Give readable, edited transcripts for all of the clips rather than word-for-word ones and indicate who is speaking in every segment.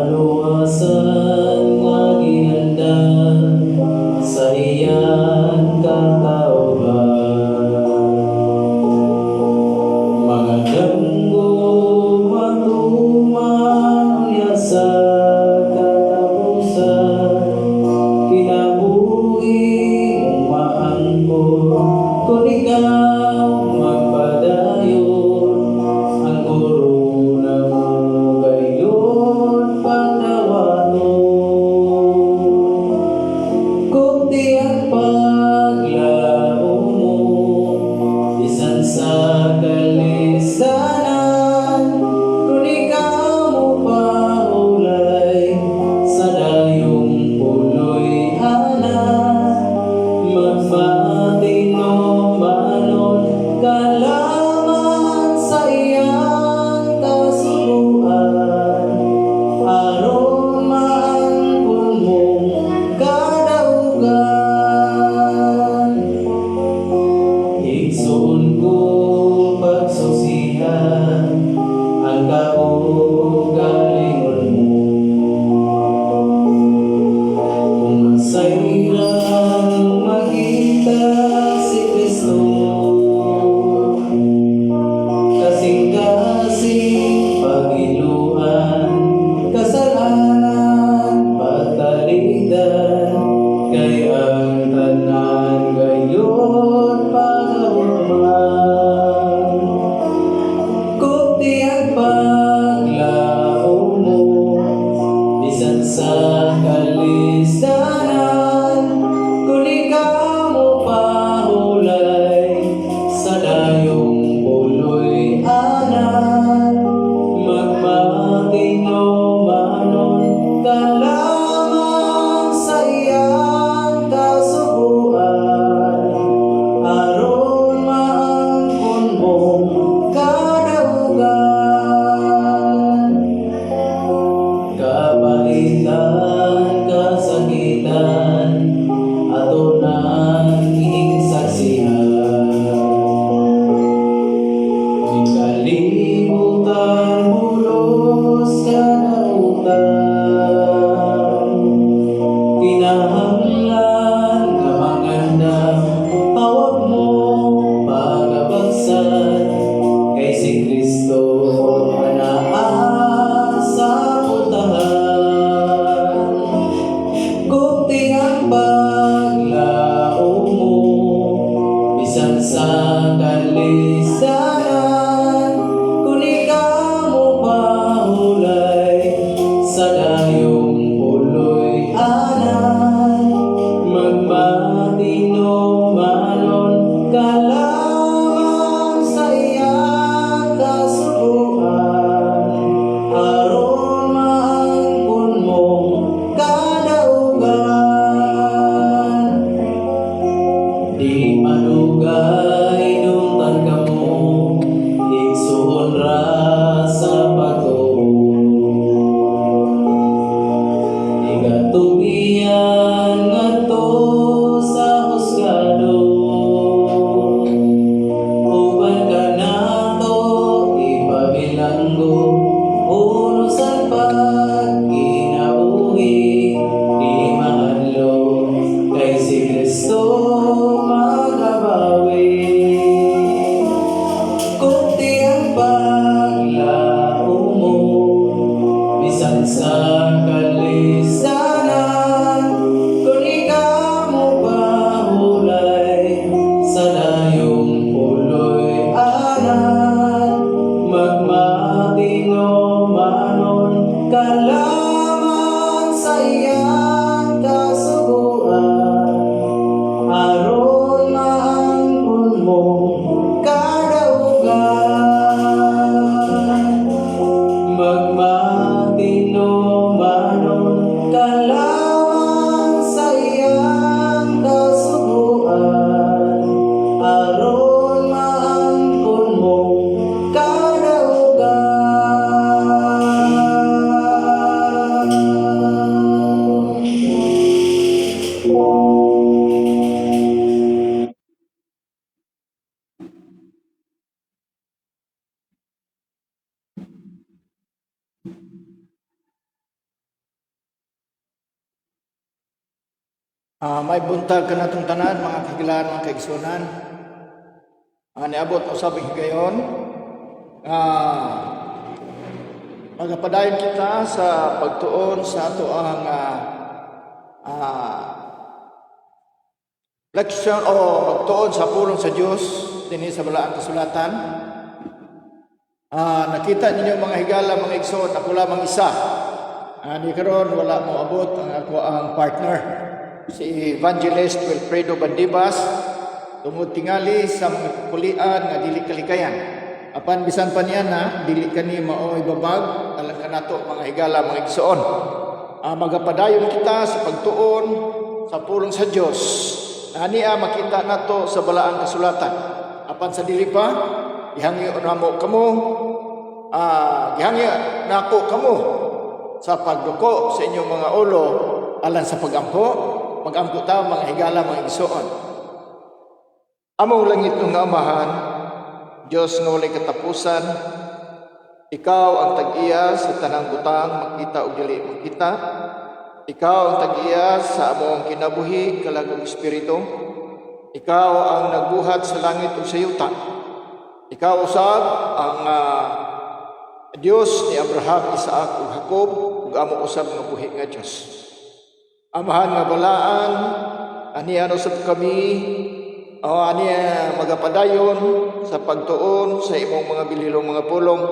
Speaker 1: Kaluwasan nga ginhanda sa iyang katawhan. Mga danggo matuman niya sa katapusan, kinabuhi umaangkon kung ikaw magpadayon
Speaker 2: May buntag ka natong tanan, mga kagilaan, mga kaigsunan. Niabot usab gayon. Magapadayon kita sa pagtuon sa ato ang leksyon o magtuon sa pulong sa Dios dinhi sa balaang kasulatan. Nakita ninyo mga higala, mga igsoon, ako lamang isa. Di karon wala mo abot ang ako ang partner, si Evangelist Wilfredo Bandibas, tungod tingali sa mga kulian nga dili kalikayan. Apan bisan pa niya na dili kani maoy babag alang kanato mga higala, mga igsoon. Magapadayon kita sa pagtuon sa pulong sa Dios. Ania makita nato sa balaang kasulatan. Apan sa dili pa ihangyo namo kamo, ihangyo nako kamo sa pagduko sa inyong mga ulo alang sa pagampo. Magampo ta mga higala, mga igsoon. Among langit nga Amahan, Diyos nga walay katapusan, ikaw ang tag-iya sa tanang butang, makita o dili makita. Ikaw ang tag-iya sa among kinabuhi, kalagong espiritu. Ikaw ang nagbuhat sa langit o sa yuta. Ikaw usab ang Diyos ni Abraham, Isaac ug Jacob, ug amo usab nga buhi nga Diyos. Amahan nga balaan, aniya usab kami, aniya magapadayon sa pagtuon sa imong mga bililong mga pulong.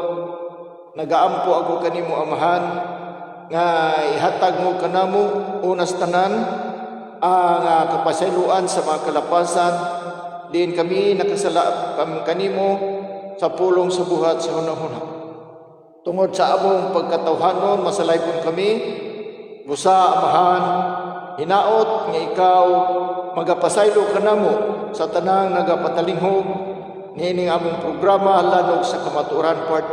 Speaker 2: Nagaampo ako kanimo, Amahan, nga ihatag mo kanamo unas tanan ang kapasayloan sa mga kalapasan. Diin kami nakasala kanimo sa pulong sa buhat sa hunahuna. Tungod sa among pagkatawhanon, masalaypon kami. Busa, Amahan, hinaot nga ikaw magapasaylo kanamo sa tanang nagapatalinghob niining among programa lanog sa kamatuoran part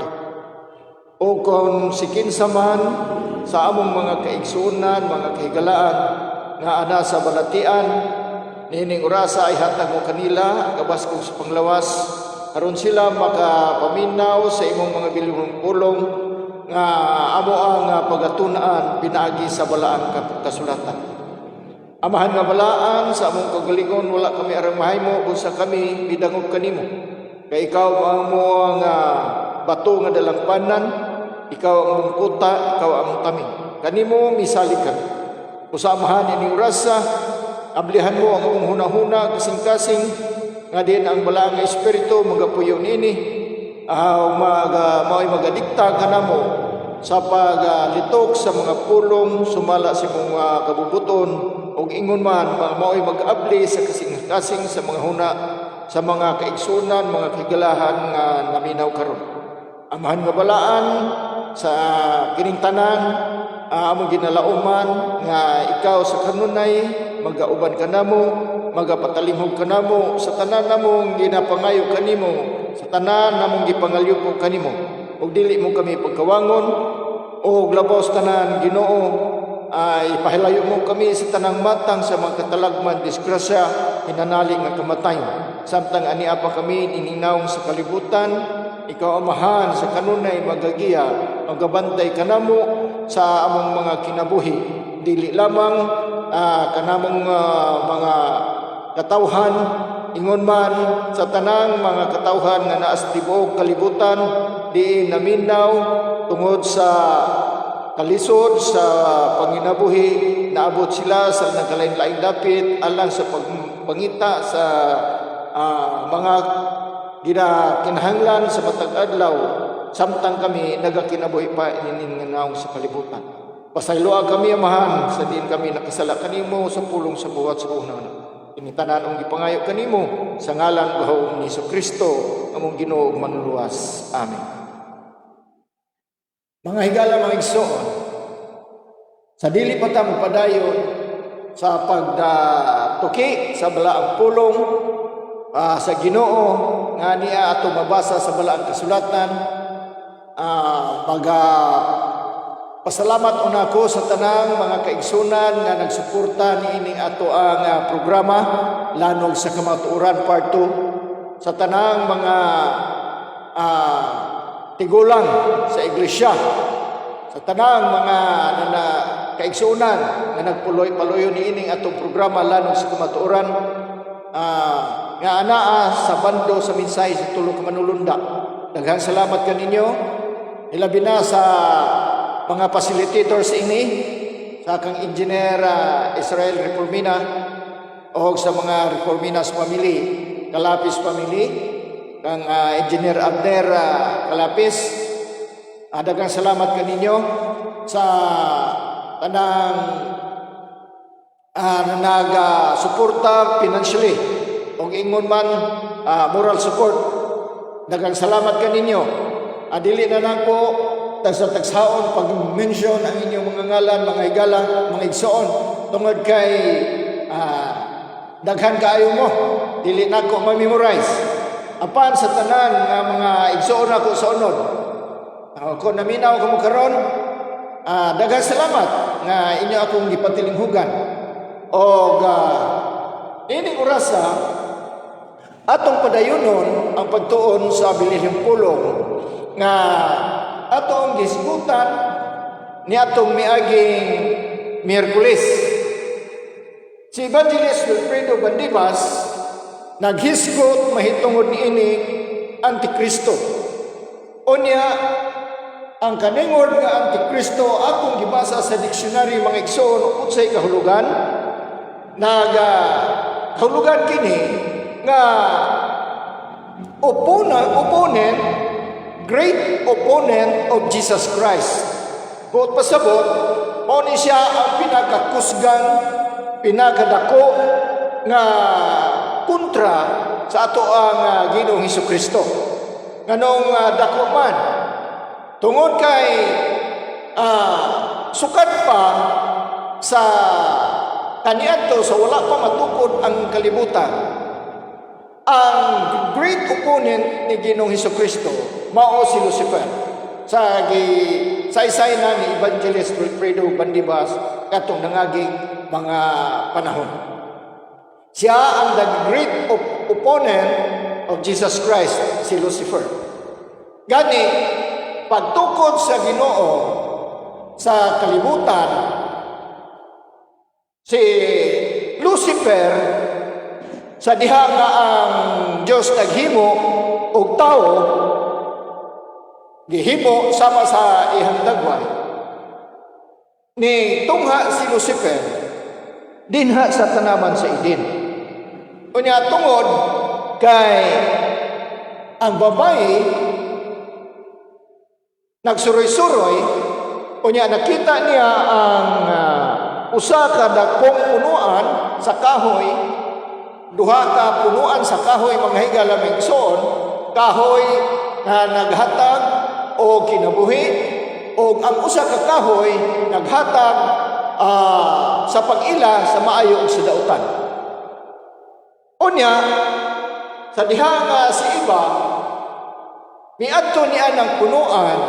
Speaker 2: 2. O kung sikinsa man sa among mga kaigsunan, mga kahigalaan nga ana sa balatian, niining orasa ay hatag mo kanila ang kabaskog sa panglawas aron sila makapaminaw sa imong mga bilihong pulong nga amo ang pagatunaan pinaagi sa balaang kasulatan. Amahan nga balaan sa among kagalingon, wala kami arang mahaymo busa kami bidangog kanimo. Kay ikaw amo ang bato nga dalangpanan, ikaw ang among kuta, ikaw ang among tamin. Kanimo misalig kami. Busa amahan ini orasa, ablihan mo ang among hunahuna kasing-kasing nga din ang balaang nga espiritu magapuyo nini. Mao'y magadikta kanamo sa paglitok sa mga pulong sumala sa mga kabubuton o ingon man mao'y mag-abli sa kasing-kasing sa mga huna sa mga kaigsunan, mga kigalahan nga naminaw karon. Amahan nga balaan sa kining tanan, among ginalauman nga ikaw sa kanunay magauban kanamo, magapatalinghob kanamo sa tanan namong ginapangayo kanimo, sa tanan namong gipangalyupo kanimo. Ug dili mo kami pagkawangon o labos tanan, Ginoo, ay pahilayo mo kami sa tanang matang sa mga katalagman, disgrasya, hinanali nga kamatayon. Samtang ania pa kami nininaw sa kalibutan, ikaw Amahan sa kanunay magagiya, magabantay kanamo sa among mga kinabuhi. Dili lamang kanamong mga katawhan, ingon man sa tanang mga katawhan nga naas tibuok kalibutan, di naminaw tungod sa kalisod sa panginabuhi, naabot sila sa nagkalain-laing dapit alang sa pagpangita sa mga kinahanglan sa matag adlaw, samtang kami nagakinabuhi pa inininaw sa kalibutan. Pasayloa kami, Amahan, sa din kami nakasala kanimo sa pulong sa buhat sa unana. Initanan ang gipangayo kanimo sa ngalan bahong ni Kristo among Ginoo ug manluluwas. Amen. Mga higala, mga igsoon, sa dili pa ta magpadayon sa pagtuki sa balaang pulong sa Ginoo nga niya ato mabasa sa balaang kasulatan, pasalamat una ko sa tanang mga kaigsunan nga nagsuporta niini ato ang programa lanog sa kamatuoran part 2, sa tanang mga tigulang sa iglesia sa tanang mga na kaigsuunan nga nagpuloy-paloyo niining atong programa lanong sa kumatuoran nga anaa sa bando sa minsay sa tulo ka manulunda. Daghang salamat kaninyo, ilabi na sa mga facilitators ini, sa kang engineer Israel Reformina o sa mga Reforminas family, Kalapis family, kang engineer Abner Kalapis. Daghang salamat kaninyo sa tanang nag-suporta financially o ingon man moral support. Daghang salamat kaninyo. Dili na lang po sa tagsaon pag-mention ang inyong mga ngalan, mga higala, mga igsoon tungod kay daghan kaayo mo. Dili na ko ma-memorize. Apan sa tanan nga mga igsoon ako sa unod. Kung naminaw ko mo karon, daghang salamat nga inyo akong gipatilinghugan. O ining orasa atong padayonon ang pagtuon sa bilihing pulong nga atong gisgutan ni atong miaging Miyerkules. Si Evangelist Wilfredo Bandibas naghisgot mahitungod niini Antikristo. Unya ang kaningod nga Antikristo akong gibasa sa diksyonary mga igsoon unsay kahulugan. Kahulugan kini nga opponent, great opponent of Jesus Christ. Buot pasabot, mao ni siya ang pinakakusgan, pinakadako nga kontra sa ato ang Ginoong Hesukristo. Nganong dako man tungod kay sukat pa sa kaniadto sa wala pa matukod ang kalibutan. Ang great opponent ni Ginoong Hesukristo mao si Lucifer. Sa isay na ni Evangelist Wilfredo Bandibas katong nangaging mga panahon. Siya ang the great opponent of Jesus Christ, si Lucifer. Gani pagtukod sa Ginoo sa kalibutan, si Lucifer sa diha nga ang Dios naghimo og tao, gihimo sama sa ihang dagway, ni tungha si Lucifer dinha sa tanaman sa Eden. Unya tungod kay ang babae nagsuroy-suroy, unya nakita niya ang usa ka dakong punuan sa kahoy, duha ka punuan sa kahoy mga higala may igsoon, kahoy na naghatag o kinabuhi, o ang usa ka kahoy naghatag sa pag-ila sa maayo ug sa dautan. Unya sa diha nga si Iba miadto niya ng punuan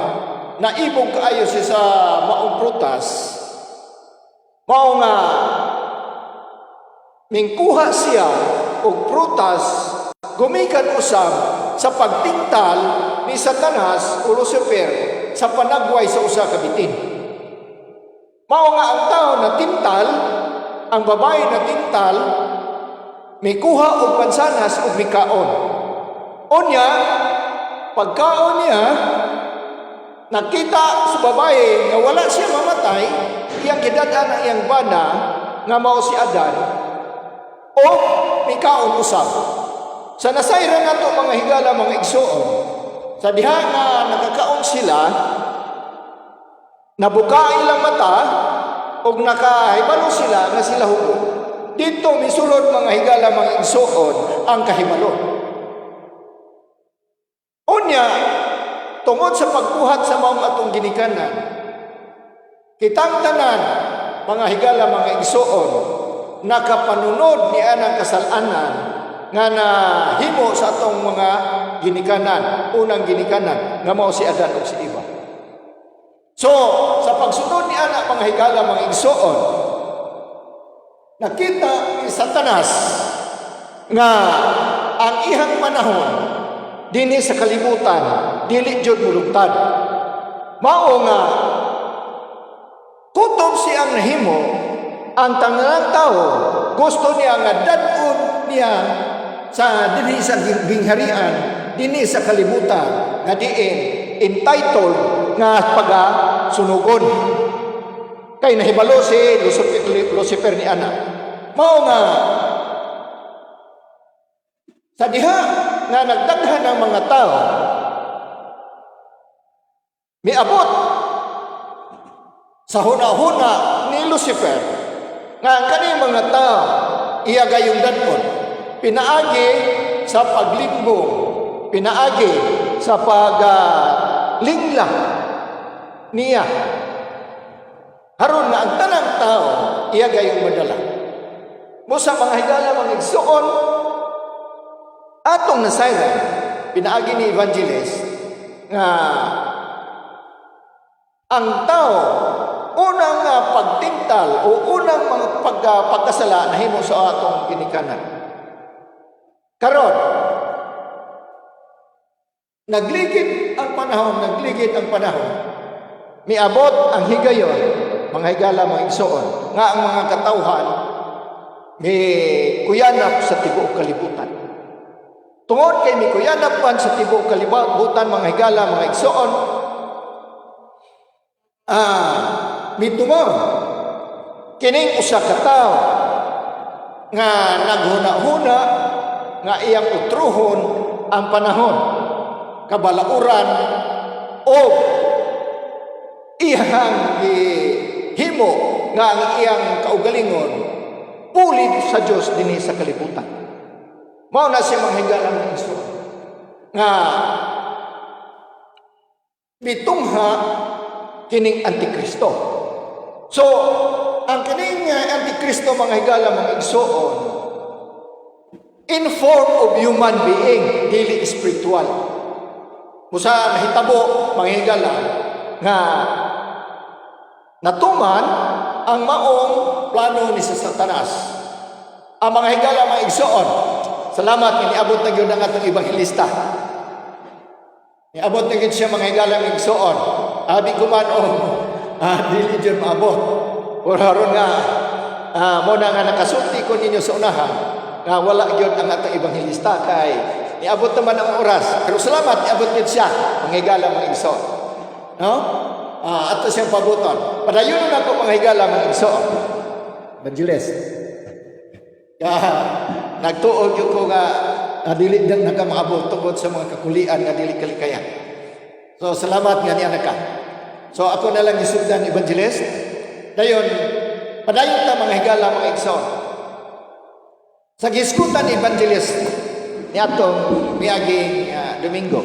Speaker 2: na ibog kaayo siya sa maong prutas, mao nga mingkuha siya og prutas gumikan usab sa pagtingtal ni Satanas o Lucifer sa panagway sa usa ka bitin. Mao nga ang tao na tintal, ang babae na tintal, mikuha og pansanas ug mikaon. Unya pagkaon niya, nakita sa babae nga wala siya mamatay, iyang gidad-an ang iyang bana nga mao si Adan, o mikaon usab. Sa nasayran nato mga higala, mga igsoon, sa diha nga nakakaon sila, nabuka ilang mata, o nakahibalo sila nga sila hubo. Dito misulod mga higala, mga igsoon, ang kahibalo. Unya, tungod sa pagbuhat sa maong atong ginikanan, kitang tanan, mga higala, mga igsoon, nakapanunod ni anang kasalanan nga nahimo sa atong mga ginikanan, unang ginikanan, nga mao si Adan ug si Eva. So, sa pagsunod ni anak, mga higala, mga igsoon, nakita ni Satanas nga ang ihang panahon dinhi sa kalibutan dili jud mulugtad. Mao nga mao siyang nahimo ang tanang tao gusto niya nga dad-on niya sa dinhi sa gingharian, dinhi sa kalibutan nga diin entitled nga pagasunugon. Kay nahibalo si Lucifer ni ana. Mao nga sa diha nga nagdaghan ang mga tao miabot sa huna-huna ni Lucifer nga ang kaning mga tao iya gayong dadpon pinaagi sa paglimbong, pinaagi sa paglingla niya. Haron nga ang tanang tao iya gayong madala. Mo sa mga higala mga igsuon atong nasayran pinaagi ni Evangelist nga ang tao unang pagtintal o unang mga pagkasala nahimo sa atong ginikanan. Karon nagligid ang panahon, miabot ang higayon, mga higala, mga igsoon, nga ang mga katawhan may kuyanap sa tibuok kalibutan. Tungod kay may kuyanap man sa tibuok kalibutan, mga higala, mga igsoon, mitumor kining usa ka tawo nga naghuna-huna nga iyang utruhon ang panahon, kabalauran o iyang himo nga ang iyang kaugalingon pulid sa Dios dinhi sa kalibutan. Mao na siya mga higala ng Iso nga mitungha kining Antikristo. So, ang kining Antikristo mga higala mga igsoon in form of human being, dili spiritual. Musa nahitabo mga higala nga natuman ang maong plano ni sa Satanas. Ang mga higala mga igsoon, salamat nga niabot na gyud ang atong ebanghilista. Niabot na gyud siya mga higala mga igsoon. Abi ko man dili jud maabot. Haron nga mo na nga nakasulti ko ninyo sa unahan nga wala gyud ang atong ebanghilista kay niabot naman ang oras. Pero salamat niabot gyud siya mga higala mga igsoon. No? Ato siyang pabuton. Padayon na ako mga higala mga igsoon. Evangelist. Nagtuog yung ko nga dili na nagamaabot tungkol sa mga kakulian nga dili kalikayan. So salamat nga niya ka. So ako na lang isugdan Evangelist. Dayon padayon ta mga higala mga igsoon. Sa giskutan Evangelist niadtong miaging Domingo.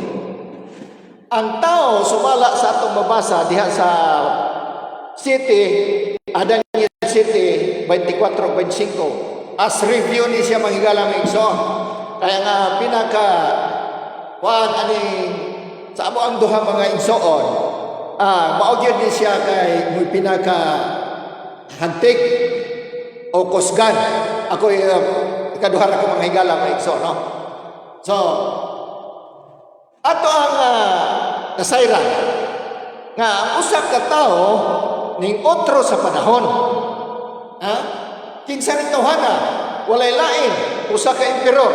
Speaker 2: Ang tao sumala sa atong mabasa diha sa City, Daniel City 24-25. As review ni siya mga higala mga igsoon. Kaya nga pinaka ani sa amo ang duha mga igsoon. Maugyod ni siya kay muy pinaka hantik o kusgan. Ako ikaduha ra ko mga higala mga igsoon, no? So ato ang nasayran nga ang usa ka tawo ning otro sa panahon. Kinsa ni tawhana walay lain usa ka emperor.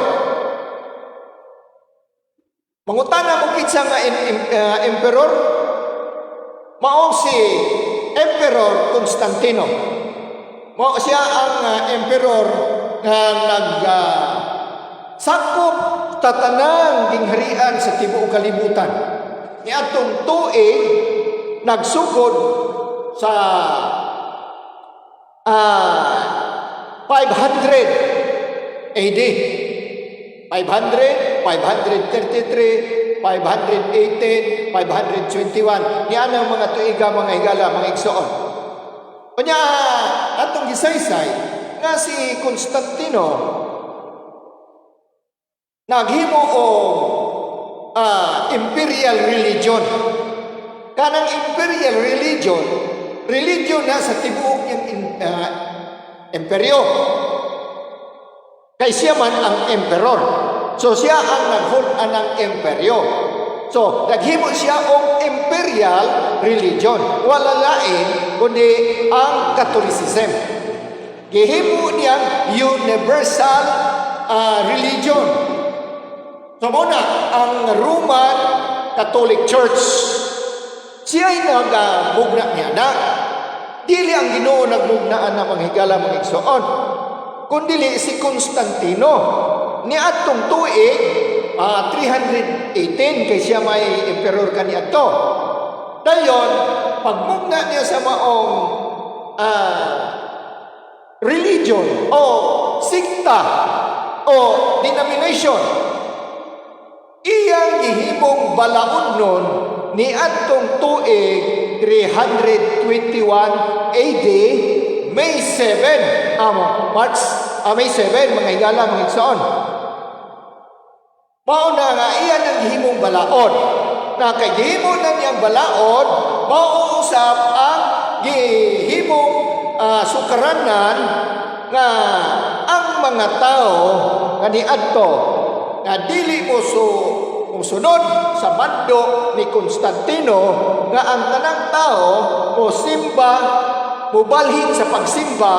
Speaker 2: Mangutana mo kinsa nga emperor? Mao si Emperor Constantino. Mao siya ang emperor nga sakop tatanang gingharian sa tibuok kalibutan. Niadtong tuig nagsugod sa 500 AD. 500, 533, 518, 521. Niyan ang mga tuiga, mga higala, mga igsoon. Kanya, atong gisaysay, nga si Constantino, naghimo o imperial religion. Kanang imperial religion na sa tibuok yung imperyo. Kay siya man ang emperor. So siya ang nag-hold ng imperyo. So, naghimo siya og imperial religion. Wala lain kundi ang Catholicism. Gihimo niyang universal religion. So, muna, ang Roman Catholic Church, siya'y nagmugna niya na. Dili ang Ginoo nagmugnaan na manghigala mga igsoon, kundili si Constantino ni atong tuig 318 kay siya may emperor kaniadto. Dayon pagmugna niya sa maong religion o sikta o denomination, iyang gihimong balaod nun ni atong tuig 321 AD, May 7, May 7, mga higala, mga igsoon. Mauna nga iyan ang gihimong balaod. Na kay gihimo na niyang balaod, mauusap ang gihimong sukaranan nga ang mga tao nga niadto nga dili mo sunod sa bando ni Constantino nga ang tanang tao mo simba, mubalhin sa pagsimba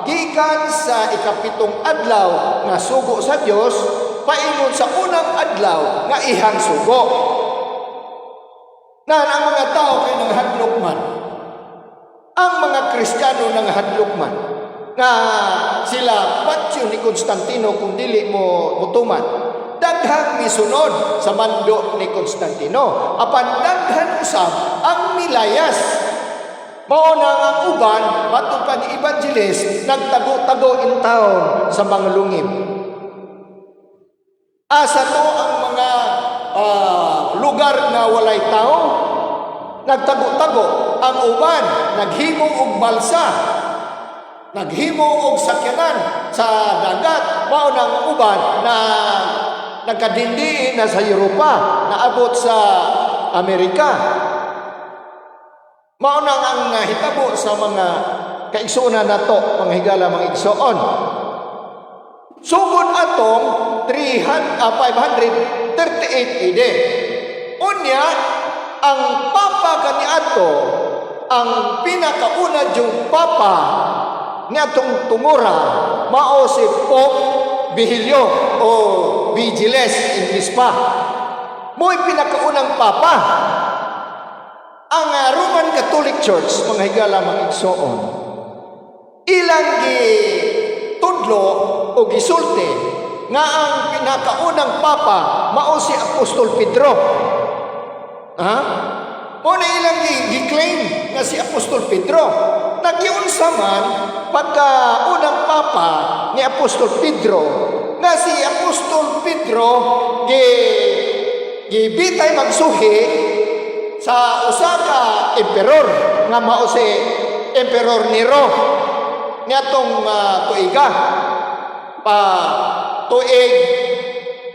Speaker 2: gikan sa ikapitong adlaw nga sugo sa Dios paingon sa unang adlaw nga ihang sugo. Ang mga tao kay nanghadlok man, ang mga Kristiyano nanghadlok man nga sila patyo ni Constantino kung dili mo mutuman, daghang misunod sa mando ni Constantino. Apan daghan usab ang milayas. Mao na ang uban matud pa ni Evangelist nagtago-tago in town sa mga lungib. Asa to ang mga lugar na walay tao? Nagtago-tago. Ang uban naghimo og balsa, naghimo og sakyanan sa dagat. Mao nang uban na nagkadindi na sa Europa, naabot sa Amerika. Mao nang ang nahitabo sa mga kaigsuonan nato, mga higala, mga igsoon. Sugod atong 538 AD. Unya, ang papa kaniadto, ang pinakauna yung papa niadtong tungura, mao si Pope Vigilio o Vigiles English pa. Mo'y pinakaunang papa. Ang Roman Catholic Church, mga higala, mga igsoon, ilang tudlo o gisulti nga ang pinakaunang papa mao si Apostol Pedro. Muna ilang gi-claim nga si Apostol Pedro. Nagiunsa man pagka unang papa ni Apostol Pedro nga si Apostol Pedro gibitay magsuhi sa usa ka emperor nga mao si Emperor Nero niadtong tuiga pa tuig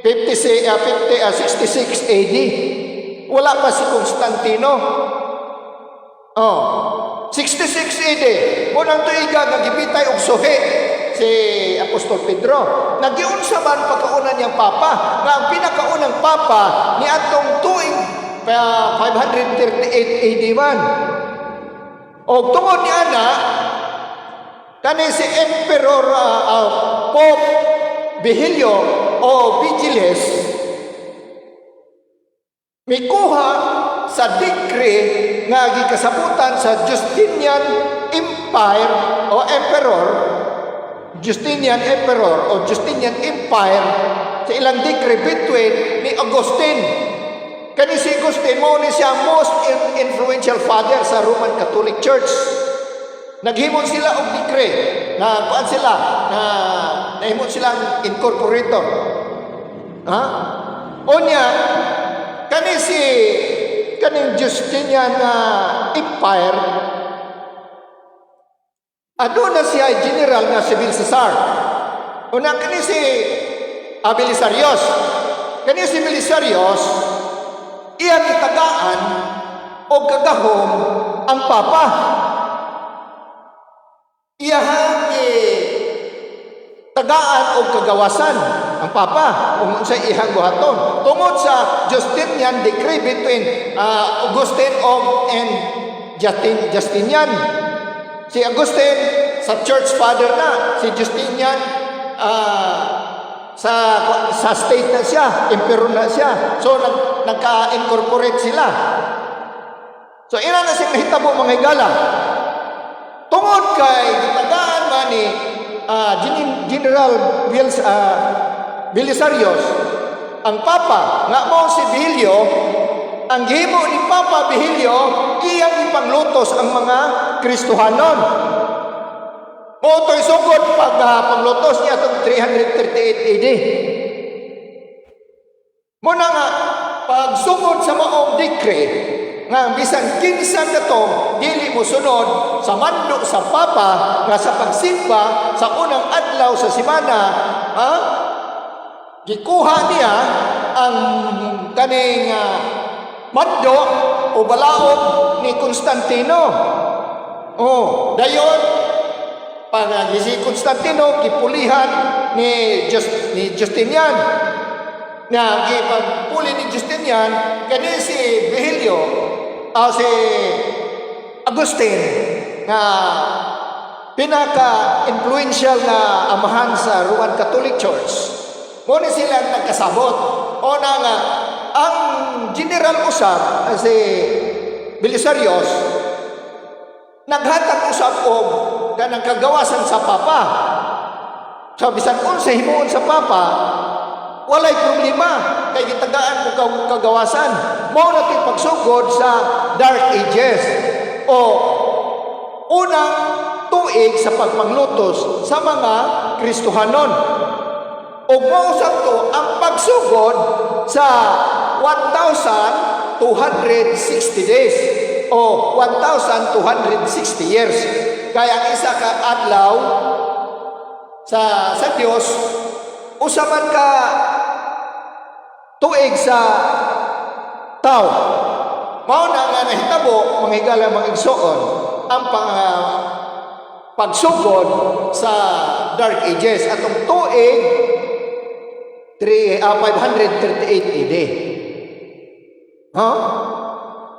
Speaker 2: 66 AD. Wala pa si Constantino. 66 AD. Munang tuiga nagibitay og suhi si Apostol Pedro. Nagiunsa man pagkauna niyang papa nga ang pinakaunang papa ni atong tuig 538 AD man. Og tungod ni ana kani si Emperor Pope Vigilio o Vigiles mikuha sa decree nga gikasabutan sa Justinian Empire o Emperor, Justinian Emperor o Justinian Empire sa ilang decree between ni Augustine. Kani si Augustine mo ni siya most influential father sa Roman Catholic Church. Naghimon sila og decree na kuan sila na nahimon silang incorporator. Onya kaning Justinian Empire aduna siya general nga si Belshazzar. Una kani si Belisarius. Kani si Belisarius iya gitagaan og kagahom ang papa. Iya tagaan og kagawasan ang Papa, kung sa ihang buhaton. Tungod sa Justinian decree between Augustine and Justinian. Si Augustine, sa church father na. Si Justinian, sa state na siya, emperor na siya. So, nagka-incorporate sila. So, ina na siyang nahitabo mga higala. Tungod kay gitagaan man ni General Belisarius, ang Papa, nga mo si Vigilio, ang gihimo ni Papa Vigilio, iyang ipanglutos ang mga Kristohanon. Moto'y sugod pag panglutos niya itong 338 AD. Muna nga, pag sugod sa maong decree, nga bisan kinsan katong dili mo sunod sa mando sa Papa nga sa pagsimba sa unang adlaw sa semana, gikuha niya ang kaning mando o balaod ni Constantino. Dayon pag si Constantino gipulihan ni Justinian. Nga gipagpuli ni Justinian kani si Vigilio si Agustin nga pinaka-influential na amahan sa Roman Catholic Church. Muna sila nagkasabot. O na nga, ang general usab si Belisarius naghatag usab og kanang kagawasan sa Papa. So bisan unsa himuon sa Papa, walay problema kay gitagaan mo kagawasan. Mao na ti pagsugod sa Dark Ages o unang tuig sa pagpanglutos sa mga Kristohanon. O mao sakto ang pagsugod sa 1,260 days o 1,260 years. Kaya ang isa ka adlaw sa Diyos usaman ka tuig sa tao. Mao na nga nahitabo mga higala mga igsoon ang pagsugod sa Dark Ages atong tuig 538 AD.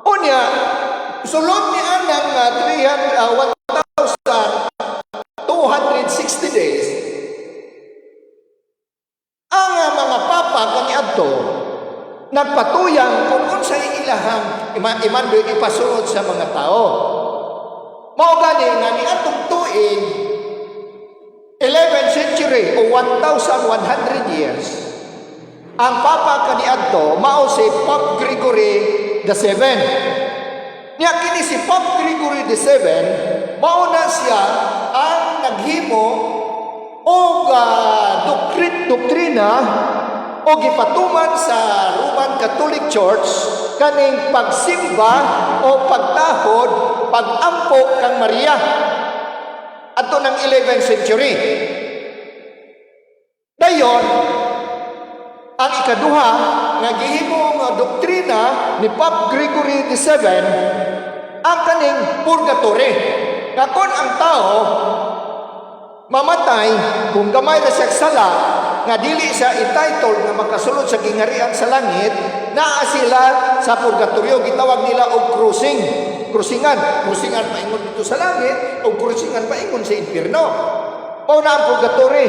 Speaker 2: Unya sulod ni anang 1,260 days ang mga papa kaniadto nagpatuyang kung unsay ilahang imandoy ipasunod sa mga tao. Mao gani nga niadtong tuig 11th century o 1,100 years ang papa kaniadto mao si Pope Gregory VII. Niya kini si Pope Gregory VII mao na siya ang naghimo og doktrina o gipatuman sa Roman Catholic Church kaning pagsimba o pagtahod, pagampo kang Maria ato ng 11th century. Dayon ang ikaduha nga gihimo nga doktrina ni Pope Gregory VII ang kaning purgatory. Nga kon ang tao mamatay kung gamay na siya sala nga dili siya entitled nga makasulod sa gingharian sa langit, naa sila sa purgatorio, gitawag nila og krusingan paingon dito sa langit o krusingan paingon sa impierno. Mao na ang purgatory.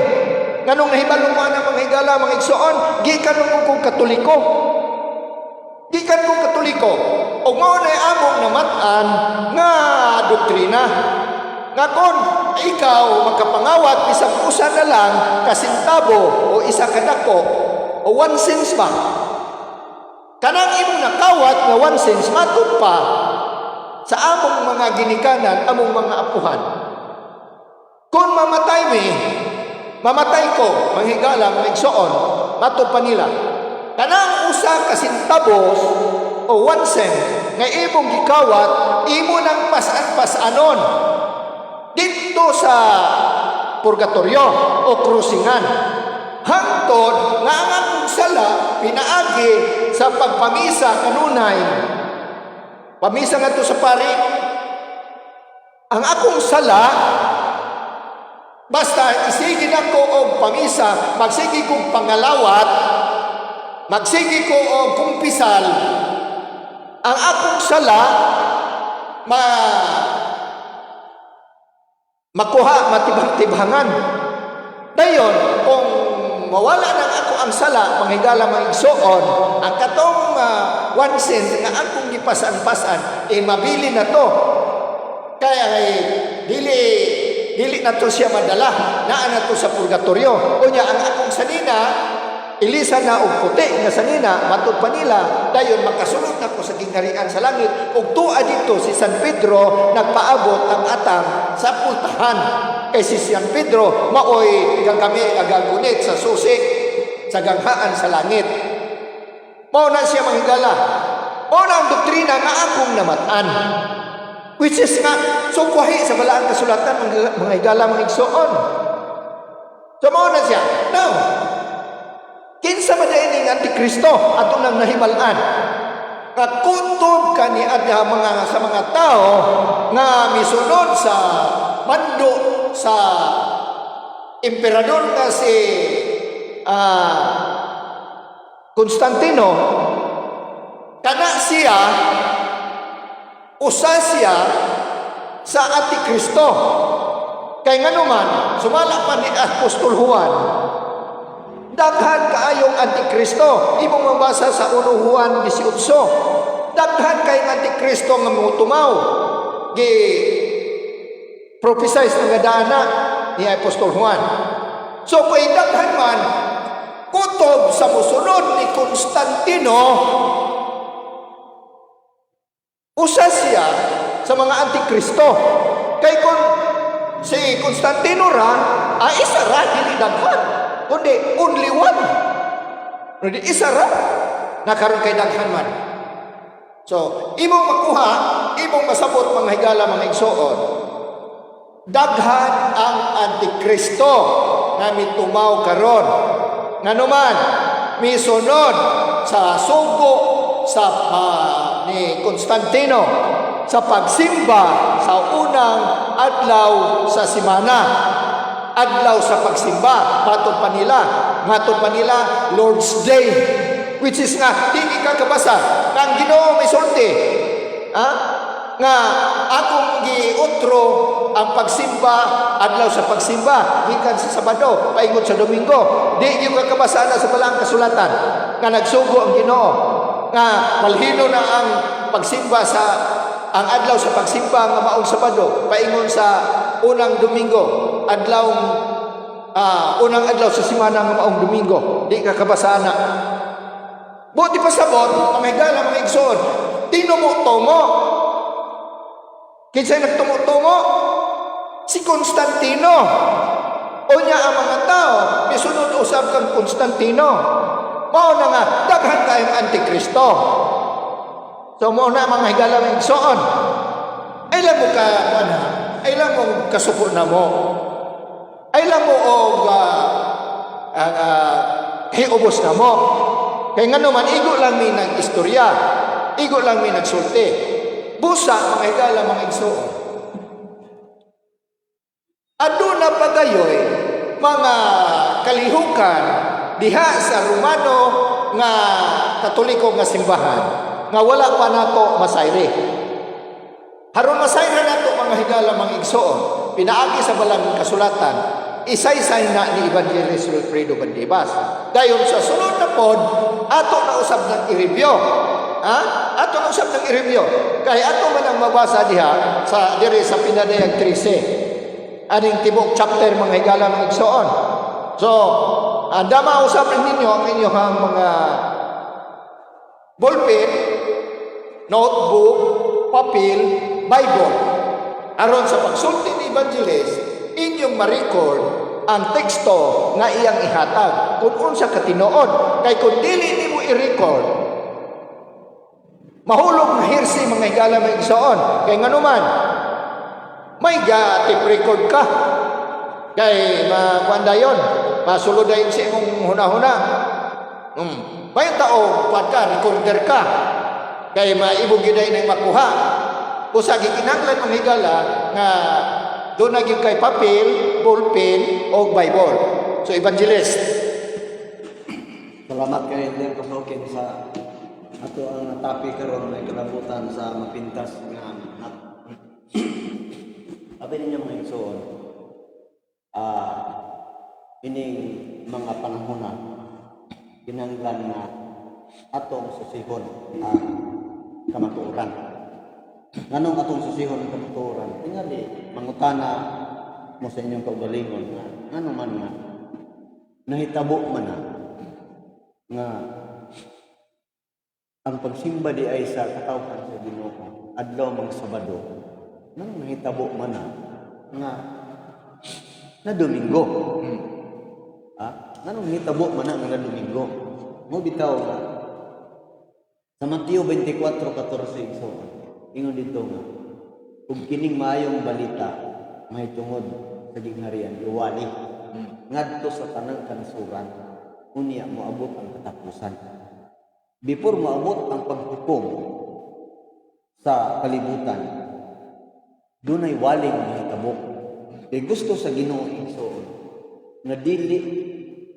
Speaker 2: Nganong nahibalo mo na mga higala mga igsoon, gikan mo kung Katoliko. O mao na among namatan nga doktrina. Nga kon ikaw makapangawat isang usa na lang kasintabo o isa kadako o 1 cents ba, kanang imong nakawat nga 1 cents matud pa sa among mga ginikanan, among mga apuhan. Kung mamatay ko manghigala mga igsoon, matud pa nila kanang usa kasintabos o 1 cent nga imong gikawat, imo nang pasan-pasanon dito sa purgatorio o krusingan. Hangtod nga ang akong sala pinaagi sa pagpamisa kanunay. Pamisa nga to sa pari. Ang akong sala Basta isigin ako og pamisa, magsigi kong pangalawat, magsigi ko og kumpisal, ang akong sala makuha matibang-tibhangan. Dayon kung mawala nang ako ang sala, manghigala mangigsuon, ang katong 1 cent nga akong gipasan-pasan, mabili na to. Kaya dili na to siya madala, naa na to sa purgatorio. Unya ang akong sanina, ilisa na og puti nga sanina, matud pa nila, dayon makasulod na ko sa gingharian sa langit. Ug tuwa dito si San Pedro nagpaabot ang atang sa pultahan. Kay si San Pedro maoy gagami agagunit sa susi sa ganghaan sa langit. Mao na siya manghigala. Mao na ang doktrina nga akong namatan. Which is nga sukwahi sa balaan kasulatan mga higala mga igsoon. So mao na siya. Now, kinsa man ini nga Antikristo ato nang nahimalan. Nga kutob kani adya sa mga tao nga misunod sa mando sa emperador nga si Constantino. Kana siya usa siya sa Antikristo. Kay nganuman sumala pa ni Apostol Juan, daghan kaayong Antikristo. Imong mabasa sa 1 Juan 18. Daghan kay Antikristo nga mutumaw. Gi prophesize nga dana ni Apostol Juan. So kay daghan man kutob sa musunod ni Constantino, usa siya sa mga Antikristo. Kay kun si Constantino ra isa ra dili daghan, kundi only one. Kundi isa ra nakaroon kay daghan man. So imong makuha, imong masabot mga higala mga igsoon, daghan ang Antikristo na mitumaw karon. Nganuman misunod sa sugo sa ni Constantino sa pagsimba sa unang adlaw sa simana, adlaw sa pagsimba, matod pa nila Lord's Day, which is nga di kakabasa ang Ginoo may sulti nga akong giutro ang pagsimba adlaw sa pagsimba gikan sa Sabado paingon sa Domingo. Di gyud kakabasa na sa balang kasulatan nga nagsugo ang Ginoo nga malhino na ang pagsimba sa ang adlaw sa pagsimba nga maong Sabado paingon sa unang Domingo, unang adlaw sa semana nga maong Domingo. Di kakabasa na. Buti pasabot mga higala mga igsoon, tinumo-tumo. Kinsay nagtumo-tumo? Si Constantino. Unya ang mga tao misunod usab kang Constantino. Mao na nga daghan kayong Antikristo. So mao na mga higala mga igsoon. Ay lang mo ka ay lang mo kasuko na mo. Ay lang mo og hiubos na mo. Kay nganuman igo lang mi nag-istorya. Igo lang mi nagsulti. Busa mga higala mga igsoon. Aduna pagayoy mga kalihukan diha sa Romano nga Katoliko nga simbahan nga wala pa nato masayre. Haron masayre nato mga higala mga igsoon, pinaagi sa balang kasulatan, isay-say na ni Evangelist Wilfredo Bandibas. Dayon sa sunod na pod, ato na usab ng i-review. Ato na usab ng i-review. Kaya ato man ang mabasa diha sa diri sa Pinadayag 13. Aning tibok chapter mga higala mga igsoon. So, anda mausap ninyo ang inyong mga ballpen, notebook, papel, Bible. Aron sa pagsulti ni Evangelist, inyong ma-record ang teksto nga iyang ihatag kung unsa katinuod. Kay kung dili nimo i-record, mahulog na hirsi mga higala mga igsoon. Kay nganuman, may tape record ka. Kay makuanda yun, masulod dayon sa imong huna-huna. May tao, recorder ka. Kay maibog yun dayon ang makuha. Kung sa gikinanglan mga higala nga doon naging kay papel, ballpen o Bible. So evangelist.
Speaker 3: Salamat kay Elder Pasukin sa ato ang topic karon may kalabutan sa mapintas nga anak. Abi ninyo mga igsoon. Ining mga panahon na kinahanglan nga atong susihon ang kamatuoran. Nganong atong susihon ang kamatuoran? Tingali mangutana mo sa inyong kaugalingon nga ngano man nga nahitabo man nga ang pagsimba di ay sa katawhan sa Ginoo adlaw mga Sabado nang nahitabo man nga na Domingo. Nganong nahitabo man nga na Domingo? Mo bitaw nga sa Mateo 24:14 so ingon dito nga ug kining maayong balita may tungod sa gingharian iwali ngadto sa tanang kanasuran unya moabot ang katapusan. Before moabot ang paghukom sa kalibutan, dunay waling mahitabo. Kay gusto sa Ginoo igsoon nga dili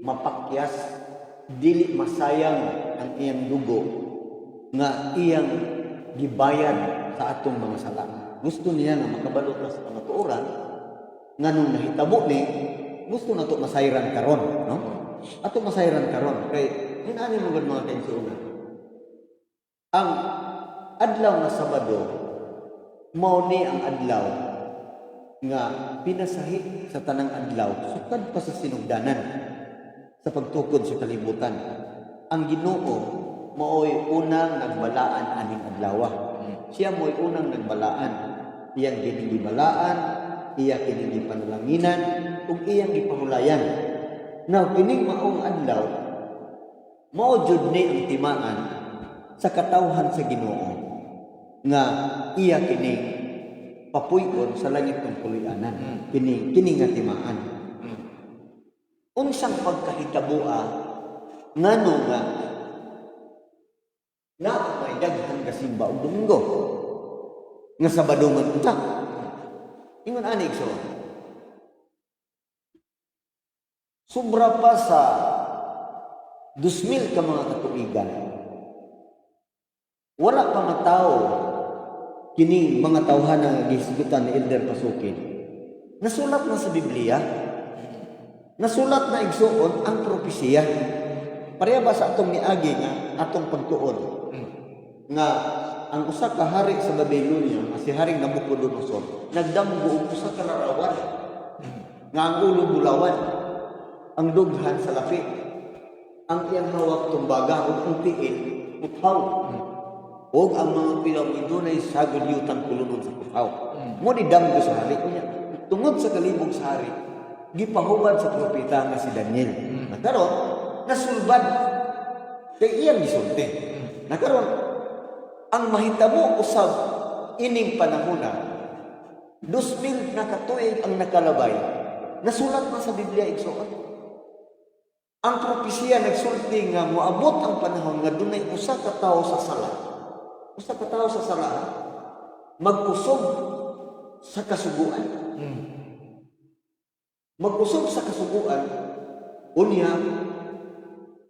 Speaker 3: mapakyas, dili masayang ang iyang dugo nga iyang gibayad sa atong mga sala. Gusto niya nga makabalot na sa pangatuoran nga nung nahitabo ni gusto na to masayran karon, no? Ato masayran karon kay hinani mo gud mga kaigsuonan. Ang adlaw nga Sabado mao ni ang adlaw nga pinasahi sa tanang adlaw sukad pa sa sinugdanan sa pagtukod sa kalibutan. Ang Ginoo mao'y unang nagbalaan aning adlaw. Siya mo'y unang nagbalaan. Iyang ginigibalaan, iya kining panalanginan, ug iyang gipahulayan. Now, kining maong adlaw, mao jud ni ang timaan sa katawhan sa Ginoo nga iya kining papuy-on sa langit ng puloy-anan. Kining nga timaan. Unsang pagkahitabua ngano nga na may daghan ka simba og Domingo nga Sabado man unta. Ingon ani so. Sobra pa sa 2,000 ka mga katuigan. Wala pa nga tao kini mga tawhan nga gisigutan ni Elder Pasukin. Nasulat na sa Biblia. Nasulat na igsuon ang propesiya. Pareha ba sa atong niagi nga atong pagtuon nga ang usa ka hari sa Babylonia si Haring Nabucodonosor nagdamgo og usa ka larawan nga ang ulo bulawan, ang dughan sa lapi, ang iyang hawak tumbaga ug ang tiil uthaw, ug ang mga piramid dunay sagol yutang kulunon sa kuthaw. Mo ni damgo sa hari niya tungod sa kalibog sa hari gipahubad sa propeta nga si Daniel. Nakaron nasulbad kay iyang gisulti. Nakaron ang mahitabo usab ining panahon 2,000 na katuig ang nakalabay. Nasulat na sa Biblia igsoon. Ang propesiya nagsulti nga moabot ang panahon nga dunay usa ka tawo sa sala. Usa ka tawo sa sala mag-usog sa kasuguan. Mag-usog sa kasuguan unya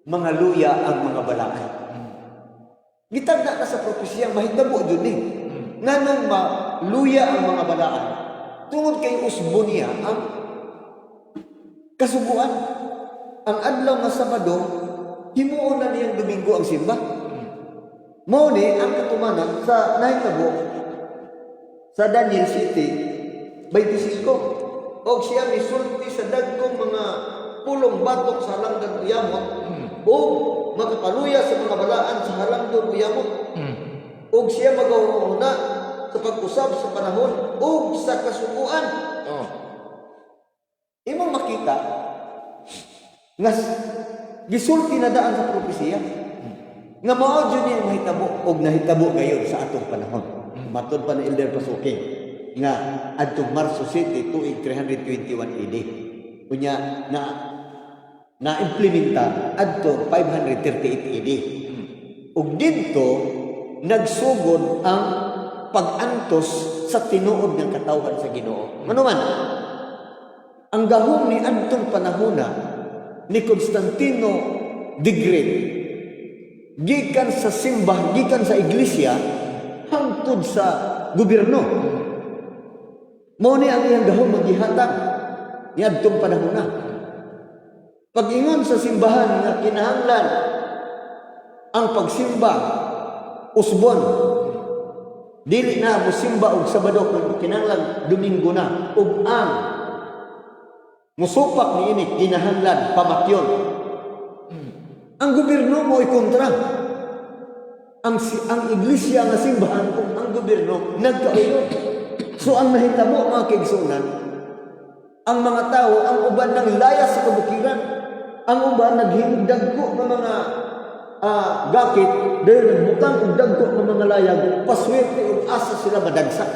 Speaker 3: mga luya ang mga balaan. Gitagda na sa propesiyang mahitabo jud ni. Nganong maluya ang mga balaan tungod kay usbo niya ang kasuguan. Ang adlaw nga Sabado himuon na niyang Domingo ang simba. Mao ni ang katumanan sa nahitabo sa Daniel City 25. Og siya misulti sa dagkong mga pulong batok sa halangdon uyamot o makapaluya sa mga balaan sa halangdon uyamot. Og siya magahuna sa pag-usab sa panahon o sa kasuguan. Imong makita nga gisulti na daan sa propesiya nga mao jud ni mahitabo og nahitabo gayon sa atong panahon. Matud pa ni Elder Pasukin nga adtong Marso 7 tuig 321 AD. Unya na implementa adto 538 AD. Ug didto nagsugod ang pag-antos sa tinuod ng katawhan sa Ginoo. Ano man? ang gahom ni adtong panahona ni Constantino the Great gikan sa simbah, gikan sa iglesia hangtod sa gobyerno. Mao ni ang iyang gahom maghihatag ni adtong panahona. Pag-ingon sa simbahan nga kinahanglan ang pagsimba usbon, dili na mosimba og Sabado kung kinahanglan Domingo na, ug ang musupak ni ini kinahanglan pamatyon. Ang gobyerno mo kontra. Ang iglesia nga simbahan kung ang gobyerno nagkaulog. So ang nahitabo mga kaigsunan, ang mga tao, ang uban ng layas sa kabukiran, ang uban naghimdagko ng mga gakit dahil nagbutang og dagko ng mga layag, paswerte ug asa sila madagsak.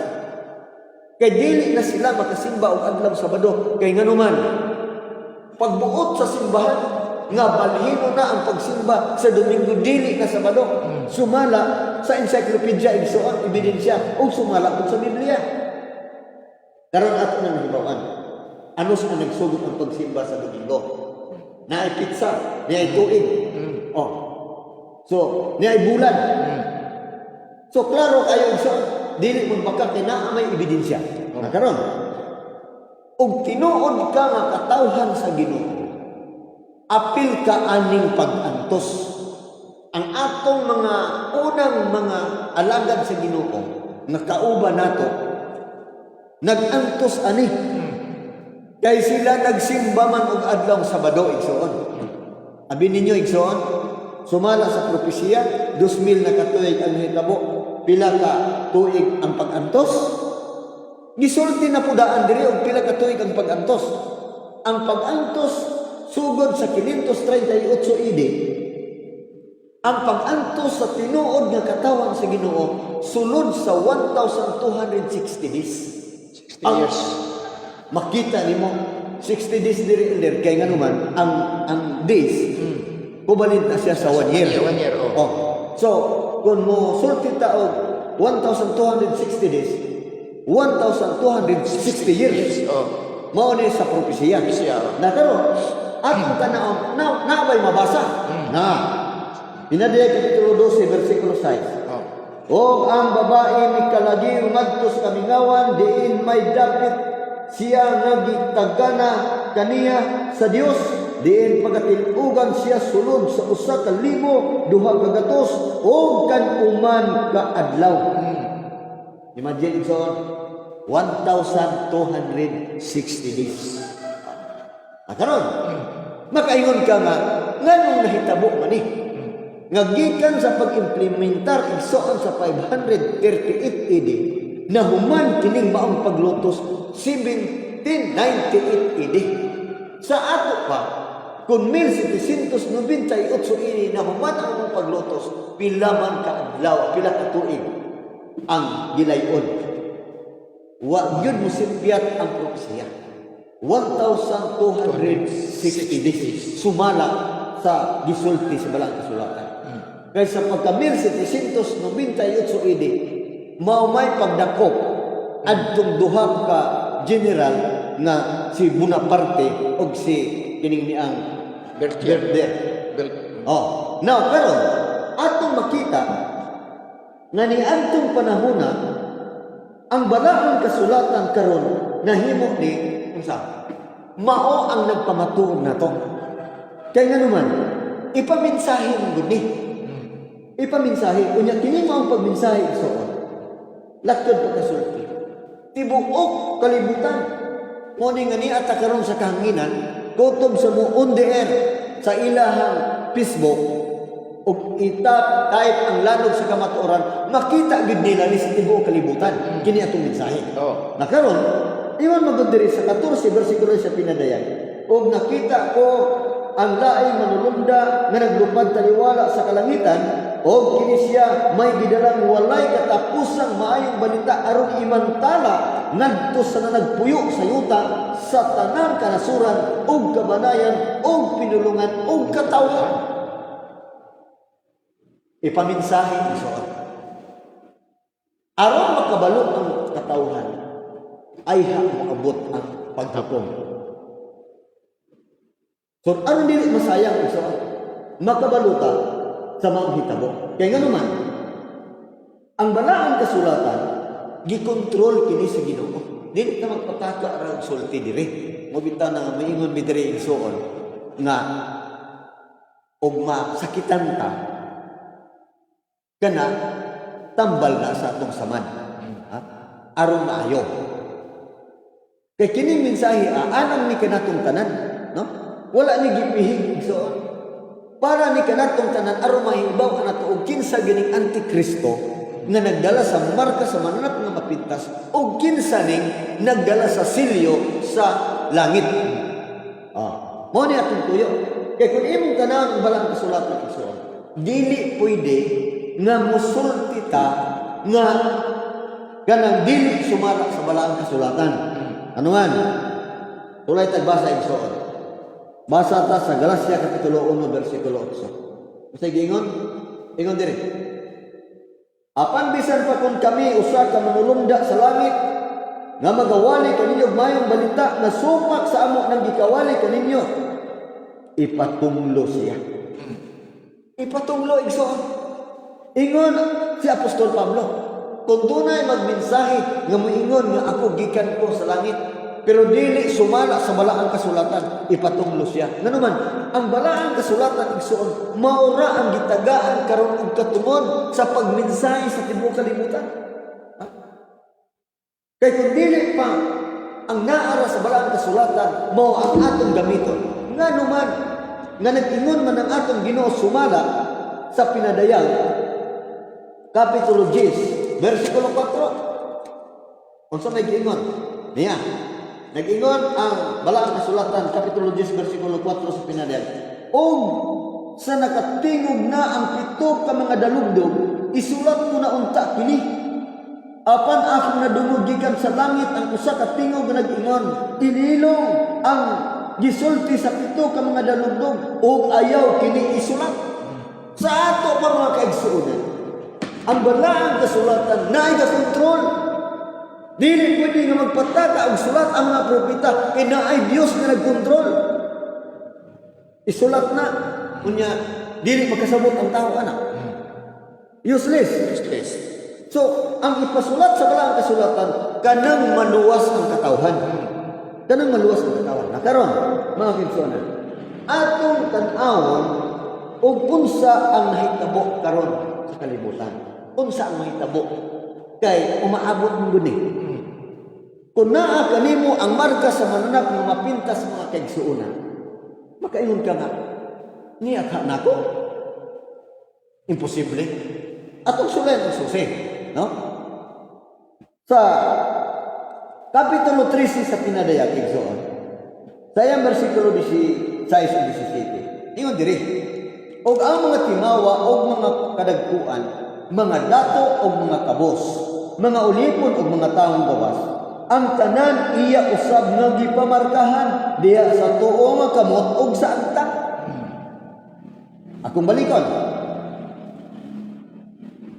Speaker 3: Kay dili na sila makasimba og adlaw Sabado, kay nganuman pagbuot sa simbahan nga balhino na ang pagsimba sa Domingo, dili na Sabado. Sumala sa encyclopedia igsoon ebidensya o sumala pud sa Biblia. Karon ato na nahibawan, ano sa nagsugot ang pagsimba sa Domingo? Naay pitsa, naay tuig. So, naay bulan. So, klaro kayo sa dili mo baka na may ebidensya. Karon, og tinuod ka nga katawhan sa Ginoo, apil ka aning pag-antos. Ang atong mga unang mga alagad sa Ginoo nga kauban nato nag-antos ani. Kay sila nagsimba man og adlaw Sabado igsoon. Abi ninyo igsoon, sumala sa propesiya 2000 na katuig ang hitabo, pila ka tuig ang pag-antos. Gisulti na pudaan diri og pila ka tuig ang pag-antos. Ang pag-antos sugod sa 538 AD. Ang pag-antos sa tinuod nga katawan sa Ginoo sulod sa 1260 days.
Speaker 2: 60 years.
Speaker 3: Makita nimo 60 days diri elder kay nganuman ang days kubalid na siya sa 1 year.
Speaker 2: 1 year,
Speaker 3: So kung mo sulti ta og 1260 days, 1260 years. Mao ni sa propesiya. Na karon atong tanaw na bay mabasa. Na Pinadiyay Kapitulo 12 versikulo 6. O ang babae ni kalagir ngadto sa kamingawan diin may dapit siya nga gitagana kaniya sa Dios, diin pagatilugan siya sulod sa 1,200 o kan uman ka adlaw. Imagine ito, 1,260 days. Karon, makaingon ka nga nganong nahitabo man ni? Nga gikan sa pag-implementar igsoon sa 538 AD na human kining maong paglutos 1798 AD. Sa ato pa, kung 1798 AD na human ang maong paglutos, pila man ka adlaw, pila ka tuig ang gilayon. Wa gyud mo simpiat ang propesiya. 1,260 days sumala sa gisulti sa balang kasulatan. Kaya sa pagka-1798 AD, mao may pagdakop adtong duha ka general nga si Bonaparte og si kining niang Berthier. Now karon atong makita nga ni adtong panahona ang balaang kasulatan karon nahimo ni unsa? Mao ang nagpamatuod nato. Kay nganuman ipaminsahe gud ni. Ipaminsahe unya kini mao ang pagminsahe igsoon. Laktod pagkasulti. Tibuok kalibutan. Mo ni nga ni ata karon sa kahanginan kutob sa mo on the air sa ilahang Facebook ug itap type ang lanog sa kamatuoran makita gid nila ni sa tibuok kalibutan kini atong mensahe. Na karon iwan magud diri sa 14 bersikulo sa pinadayan. Ug nakita ko ang laing manulunda nga naglupad taliwala sa kalangitan o kini siya may gidalang walay katapusang maayong balita aron imantala ngadto sa nagpuyo sa yuta sa tanang kanasuran ug kabanayan ug pinulungan ug katawhan. Ipaminsahe igsoon. Aron makabalo ang katawhan ay moabot ang paghukom. So, ano dili masayang isa? Makabaluta sa mga hitabo. Kaya nga naman, ang balaang kasulatan, gikontrol kini sa Ginoo. Dili ka magpataka around sulti diri. Mobita na nga maingon mi diri igsoon nga og masakitan ta kana tambal na sa atong samad. Ha? Aron maayo. Kay kining mensahe anang ni kanatong tanan, no? Wala ni gipihig igsoon. Para ni kanatong tanan aron mahibaw nato og kinsa gining antikristo nga nagdala sa marka sa mananap nga mapintas o kinsa ning nagdala sa silyo sa langit. Mo ni atong tuyo. Kaya kung imong tanawon ang balang kasulatan igsoon, dili pwede nga musulti ta nga kanang dili sumala sa balang kasulatan. Ano man? Tulay tagbasa igsoon. Basa ta sa Galacia kapitulo 1 bersikulo 8. Usa giingon? Ingon diri. Apan bisan pa kung kami usa ka manulumda sa langit nga magawali kaninyo mayong balita na supak sa amo nang gikawali kaninyo, ipatunglo siya. Ipatunglo igsoon. Ingon si Apostol Pablo, kung dunay magmensahe nga moingon nga ako gikan ko sa langit, pero dili sumala sa balaang kasulatan, ipatunglo siya. Nganuman, ang balaang kasulatan igsoon, maura ang gitagaan karon og katumon sa pagmensahe sa tibuok kalibutan. Kaya kung dili pa ang naara sa balaang kasulatan, mao ang atong gamiton. Nganuman, nga nag-ingon man ang atong Ginoo sumala sa pinadayag kapitulo 10 bersikulo 4. Unsa may giingon? Niya. Nag-ingon ang balaang kasulatan kapitulo 10 bersikulo 4 sa pinadayag. Og sa nakatingog na ang 7 ka mga dalugdog, isulat ko na unta kini. Apan akong nadungog gikan sa langit ang usa ka tingog nga nag-ingon, inilong ang gisulti sa 7 ka mga dalugdog og ayaw kini isulat. Sa ato pa mga kaigsuonan, ang balaang kasulatan naay kontrol. Dili pwede nga magpataka og sulat ang mga propeta kay naay Dios nga nagkontrol. Isulat na unya dili makasabot ang tao ana. Useless. So, ang ipasulat sa balaang kasulatan kanang maluwas ang katawhan. Kanang maluwas ang katawhan. Nakaron, mga kinsuanan, atong tan-awon og unsa ang nahitabo karon sa kalibutan. Unsa ang mahitabo kay umaabot ng guni. Kung naa kanimo ang marka sa mananap nga mapintas mga kaigsuonan, makaingon ka nga, niya ka nako? Imposible. Atong sulay ang susi, no? Sa kapitulo 13 sa pinadayag igsoon, sa iyang bersikulo 16 o 17, ingon diri, og ang mga timawa o mga kadagkuan, mga dato o mga kabos, mga ulipon o mga taong gawas, ang tanan iya usab nga gipamarkahan diya sa tuo nga kamot ug sa antang. Akong balikon.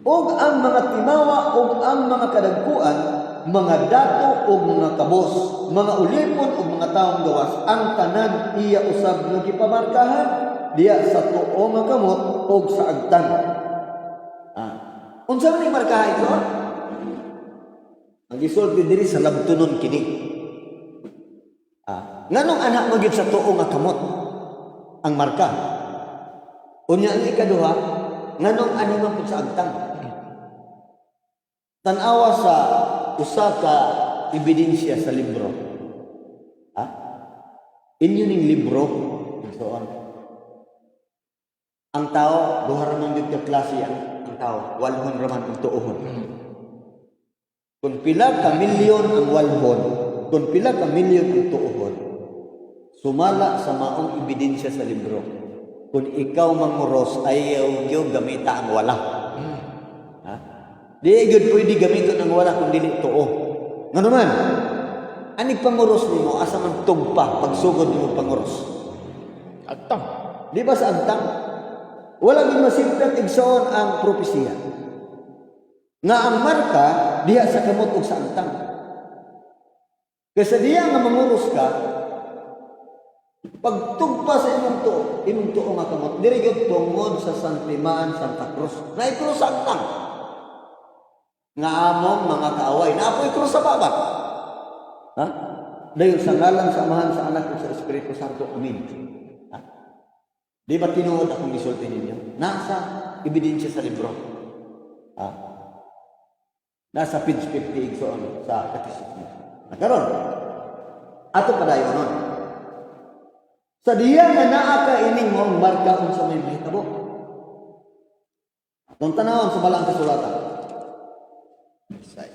Speaker 3: Og ang mga timawa og ang mga kadagkuan, mga dato o mga kabos, mga ulipon o mga taong gawas, ang tanan iya usab nga gipamarkahan diya sa tuo nga kamot ug sa agtang. Unsa man markahan ito? Ang gisulti diri sa labtunon kini. Nganong anak magid sa tuo nga kamot ang marka? Unya ang ikaduha, nganong ani man pud sa agtang? Tan-awa sa usa ka ebidensya sa libro. Inyo ning libro, soon. Ang tao duha ra man gyud ka klase ang tao, walhon ra man ang tuohon. Kung pila ka milyon ang walhon, kung pila ka milyon ang tuohon, sumala sa maong ebidensya sa libro. Kung ikaw manguros, ayaw yung gamita ang wala. Di gyud pwede gamiton ang wala kung dili tuo. Nga naman, anig panguros nimo asa man tugpa pagsugod nimo panguros.
Speaker 2: Agtang.
Speaker 3: Di ba sa agtang? Wala gyud masimpleng igsoon ang propesiya. Nga ang marka diha sa kamot ug sa agtang. Kasi diya nga manguros ka, Pagtugpa sa imong tuo nga kamot, diri gyud tungod sa Santiman Santa Cruz. Naikrusan lang. Nga among mga kaaway, naapoy krus sa baba. Ha? Dahil sa ngalan sa Amahan, sa Anak, at sa Espiritu Santo. Amin. Ha? Di ba tinuod akong isulti ninyo? Nasa ebidensya sa libro. Ha? Nasa page 50 sa katisismo. Nakaroon. Ato pa dayo nun. Sa diya nga naa ka ining mong marka kung sa may mahitabo. Atong tanawon sa balang kasulatan.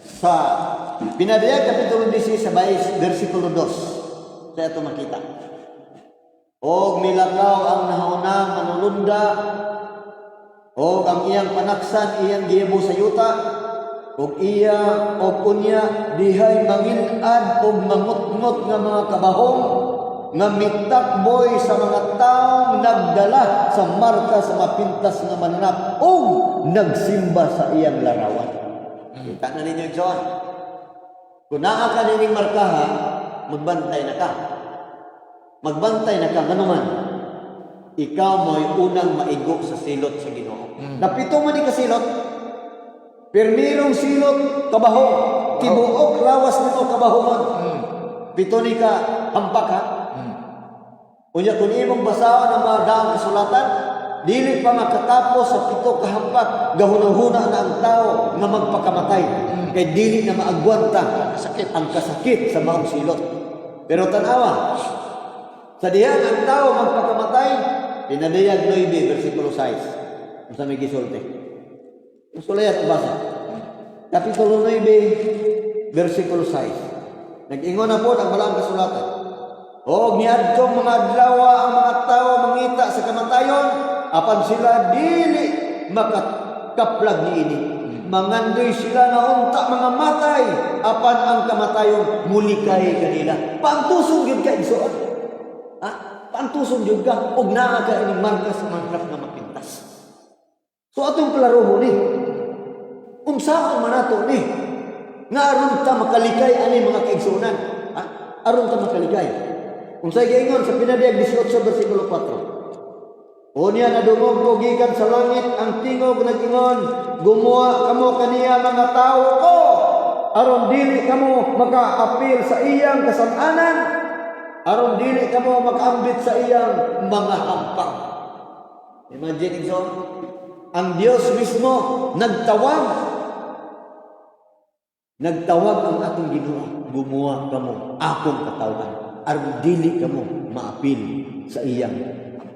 Speaker 3: Sa Pinadaya Kapitulo 16 sa versikulo 2. Sa ito makita. Og milakaw ang nahunang manulunda, og ang iyang panaksan iyang giyabo sa yuta, og iya og unya dihay mangilad og mangutngot nga mga kabahong nga mitakboy sa mga taong nagdala sa marka sa mapintas nga mananap og nagsimba sa iyang larawan. Kita na ninyo, John. Kung naa ka nining markaha, magbantay na ka. Magbantay na ka, ganuman. Ikaw mo'y unang maigo sa silot sa Ginoo. Napito man ni kasilot, pirmirong silot, kabahong. Tibuok, lawas nito, kabahongan. Pito ni ka, hampak ha. Unya, kung imong basahon ang mga daang kasulatan, dili pa makatapos sa pito kahampak, gahunahuna na ang tao nga magpakamatay. Kay dili na maagwanta ang kasakit sa maong silot. Pero tanawa, sa diyan ang tao magpakamatay, Pinadayag 9, versikulo 6. Kung sa may gisulti. Kung sulayas ang basa. Kapitulo 9, versikulo 6. Nag-ingon na po ang malang kasulatan. O niadtong mga adlaw ang mga tao mangita sa kamatayon, apan sila dili makakaplag niini. Mangandoy sila na unta mga matay, apan ang kamatayon mulikay kanila. Pantusong yun ka igsoon. Ha? Pantusong yun ka. Huwag na ka ining marka sa manrap na mapintas. So atong palaruho ni. Unsa man nato ni. Nga aron ta makalikay ani mga kaigsunan. Ha? Aron ta makalikay. Unsay giingon sa Pinadayag 18 versikulo 4. O niya nadungog ko gikan sa langit ang tingog nag-ingon, gumawa kamo kaniya mga tao ko, aron dili kamo makaapil sa iyang kasam-anan, aron dili kamo makaambit sa iyang mga hampak. Imagine ito, ang Diyos mismo nagtawag ang atong Ginoo, gumawa kamo akong katawan, aron dili kamo maapil sa iyang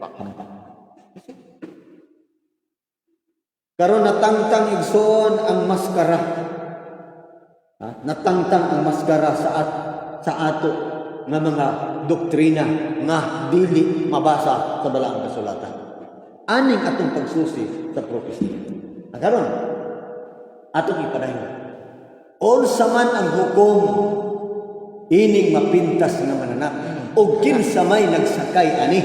Speaker 3: hampak. Karon natangtang igsoon ang maskara. Ha? Natangtang ang maskara sa ato nga mga doktrina nga dili mabasa sa balaang kasulatan. Aning atong pagsusi sa propesya. Karon atong ipadayon. Unsa man ang hukom ining mapintas nga mananap og kinsa may nagsakay ani.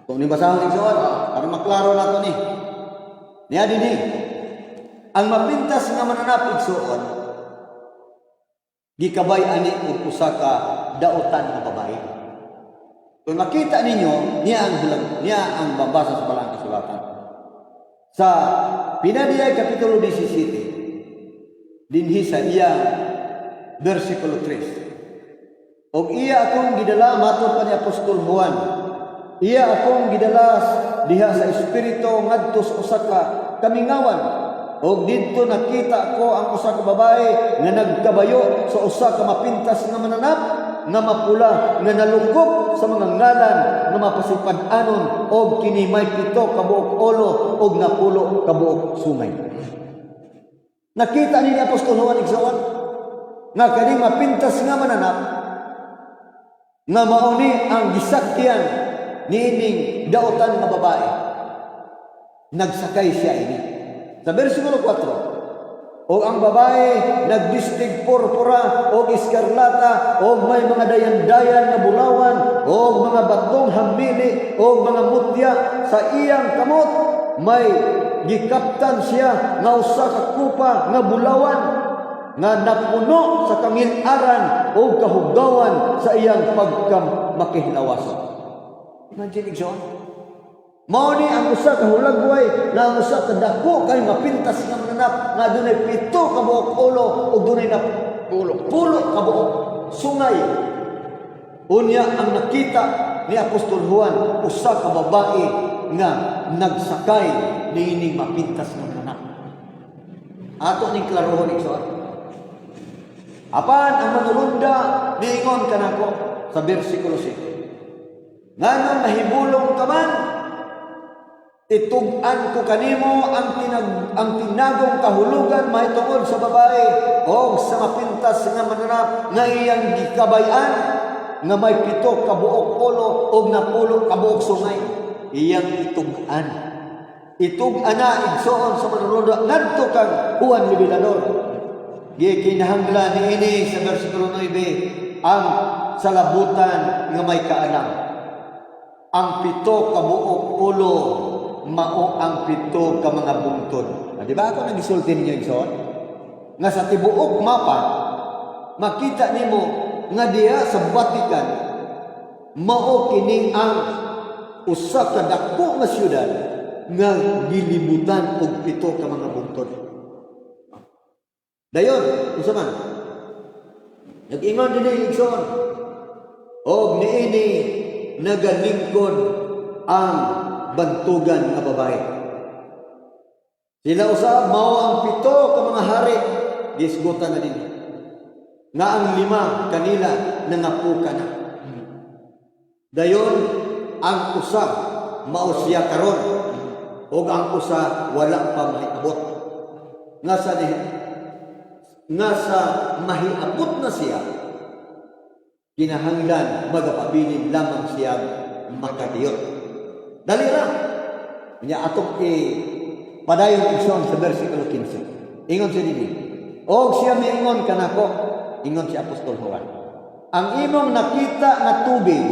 Speaker 3: Kung ni basahon igsoon para maklaro nato ni. Niya dinhi ang mapintas nga mananap igsoon gikabay ani og usa ka daotan nga babae. Kung makita ninyo niya ang babasa sa balaang kasulatan. Sa Pinadayag Kapitulo 17 dinhi sa iya versikulo 3. Og iya akong gidala matud pa ni Apostol Juan. Iya akong gidalas diha sa espiritu ngadto sa usa ka kamingawan. Og didto nakita ko ang usa ka babae nga nagkabayo sa usa ka mapintas nga mananap nga mapula nga nalungkop sa mga ngalan nga mapasipad-anon og kini may 7 ka buok ulo og napulo ka buok sungay. Nakita ni Apostol Juan igsoon nga kani mapintas nga mananap nga mauni ang gisakyan niining daotan nga babae. Nagsakay siya ini. Sa versikulo 4, o ang babae nagdistig purpura o iskarlata o may mga dayan-dayan na bulawan o mga batong hambili o mga mutya sa iyang kamot. May gikaptan siya nga usa ka kupa nga bulawan nga napuno sa kangil-aran o kahugawan sa iyang makihlawas. Imagine igsoon. Mao ni ang usa ka hulagway na ang usa ka dako kay mapintas nga mananap nga dunay 7 ka buok ulo ug dunay na pulo ka buok sungay. Unya ang nakita ni Apostol Juan usa ka babae nga nagsakay niining mapintas nga mananap. Ato ning klarohon igsoon. Apan ang manulunda niingon kanako sa bersikulo 7. Nganong mahibulong ka man, itug-an ko kanimo ang tinagong kahulugan mahitungod sa babae o sa mapintas nga mananap nga iyang gikabayan nga may 7 ka buok ulo o napulo ka buok sungay. Iyang itug-an. Itug-an na igsoon sa manulunda ngadto kang Juan Libilador. Gikinahanglan niini sa bersikulo 9 ang salabutan nga may kaalam. Ang 7 ka buok ulo mao ang 7 ka mga bungtod. Di ba ako nagisulti ninyo igsoon? Nga sa tibuok mapa makita nimo nga diha sa Vatican mao kini ang usa ka dako nga syudad nga gilibutan og 7 ka mga bungtod. Dayon, unsa man? Nag-ingon dinhi igsoon. Og niini nagalingkod ang bantugan nga babae. Sila usab mao ang 7 ka mga hari gisgutan na din. Nga ang 5 kanila nangapuka na. Dayon ang usa mao siya karon ug ang usa wala pa mahiabot. Nga sa mahiabot na siya kinahanglan magapabilin lamang siya makadiyot. Dali ra. Nya atong padayon igsoon sa bersikulo 15. Ingon siya dinhi. Og siya miingon kanako, ingon si Apostol Juan. Ang imong nakita nga tubig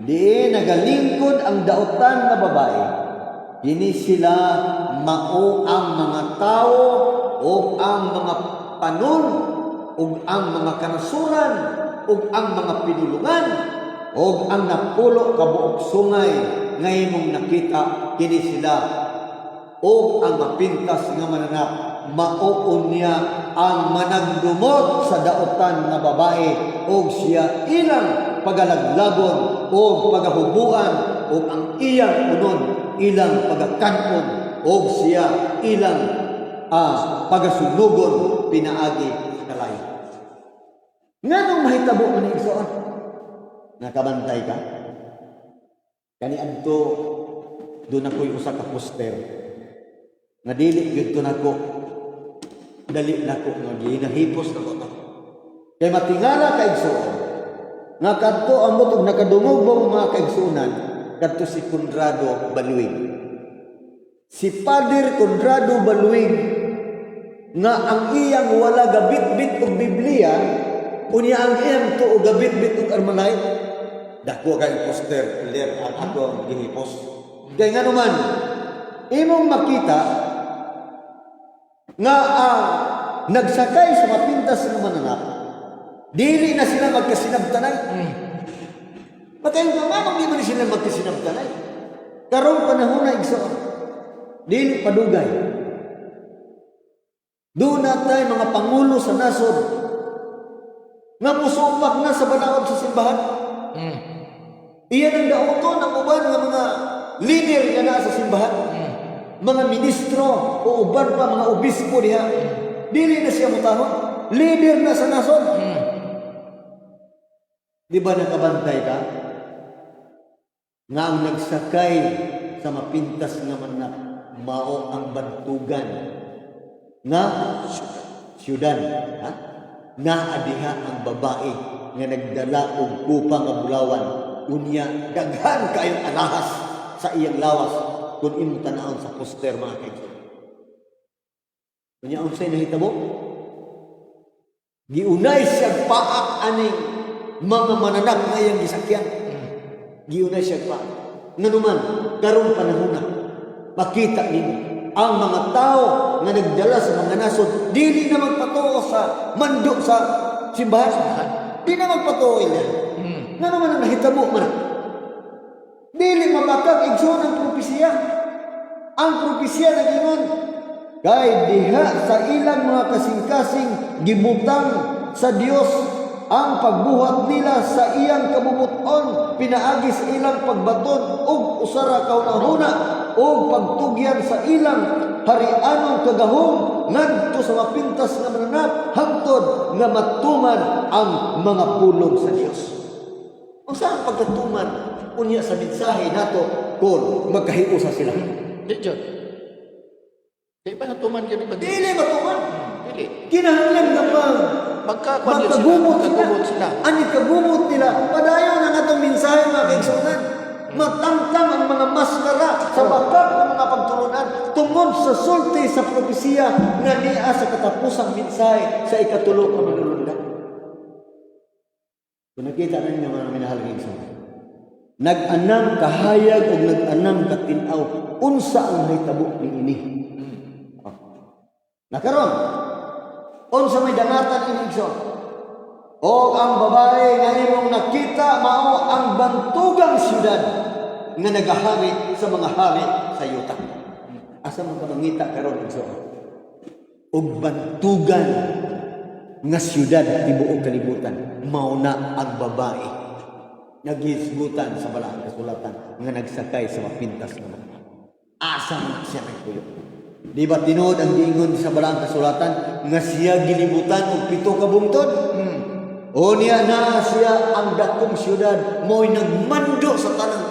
Speaker 3: di nagalingkod ang dautan nga babae. Kini sila mao ang mga tao o ang mga panon o ang mga kanasuran o ang mga pinulungan o ang napulo ka buok sungay nga imong nakita kini sila o ang mapintas nga mananap mao niya ang managdumot sa dautan nga babae o siya ilang pagalaglagon o pagahubuan o ang iyang unon ilang pagakanon o siya ilang pagasunugon pinaagi sa kalayo. Nganong mahitabo man ni igsoon? Nakabantay ka? Kani adto doon ako'y usa ka poster. Nga dili gyud to nako. Dali nako nga ginahipos nako ta. Kay matingala ka igsoon. Nga kadto amot og nakadungog ba mga kaigsuonan kadto si Conrado Baluig. Si Father Conrado Baluig nga ang iyang wala gabit-bit og Biblia unya ang iyang tuo gabit-bit og Armalite. Dako kay poster ler ang ato ginipos. Kay nga naman imong makita nga nagsakay sa mapintas nga mananap dili na sila magkasinabtanay. Patayon ka nga di man sila magkasinabtanay. Karong panahon na igsoon dili padugay. Doon natay mga pangulo sa nasod nga musupak na sa balaod sa simbahan. Iyan ang dauton ng uban ng mga leader nga na sa simbahan. Mga ministro o uban pa mga obispo diha. Dili na siya mutahon. Leader na sa nasod. Di ba nakabantay ka? Nga ang nagsakay sa mapintas nga mananap mao ang bantugan nga syudad. Nga adiha ang babae nga nagdala og kupang nga bulawan unya daghan kayong alahas sa iyang lawas kung imong tan-awon sa poster mga kaibigan. Unya unsay nahitabo? Giunay siya paak aning mga mananap nga iyang gisakyan. Giunay siya paak. Nganuman karong panahon na makita ninyo ang mga tao nga nagdala sa mga nasod dili na magpatuo sa mandok sa simbahan. Di na magpatuo ila. Nga naman ang nahitabo man. Dili mabakag igsoon ang propesiya. Ang propesiya nag-ingon, kay diha sa ilang mga kasing-kasing gibutang sa Dios ang pagbuhat nila sa iyang kabubuton, pinaagi sa ilang pagbaton ug usara kaunahuna ug pagtugyan sa ilang harianong kagahom ngadto sa mapintas nga mananap hangtod nga matuman ang mga pulong sa Dios. Unsa ang pagkatuman unya sa mensahe nato kung magkahiusa sila?
Speaker 2: Di Jud. Di ba natuman yun ba?
Speaker 3: Dili matuman.
Speaker 2: Dili.
Speaker 3: Kinahanglan nga magkagumot sila. Ani kagumot nila. Padayon ang atong mensahe mga kaigsunan. Matangkang ang mga maskara sa bakak ng mga pagtulunan tungod sa sulti sa propesiya nga niya sa katapusang mensahe sa ikatulo ka manulundan. Kung nakita na ninyo mga minahal kaigsunan, nag-anang kahayag o nag-anang katinaw unsa ang mahitabo ni ini. Nakaroon, unsa may danatan ini igsoon. O ang babae nga imong nakita mao ang bantugang syudad nga nagahari sa mga hari sa yuta. Asa man ka mangita karon igsoon? Og bantugan nga syudad tibuok kalibutan mao na ang babae. Naghisgutan sa balaang kasulatan nga nagsakay sa mapintas nga mga. Asa man siya nagpuyo. Di ba tinuod ang giingon sa balaang kasulatan nga siya gilibutan og 7 ka bungtod? O niya na siya ang dakong syudad mo'y nagmando sa tanang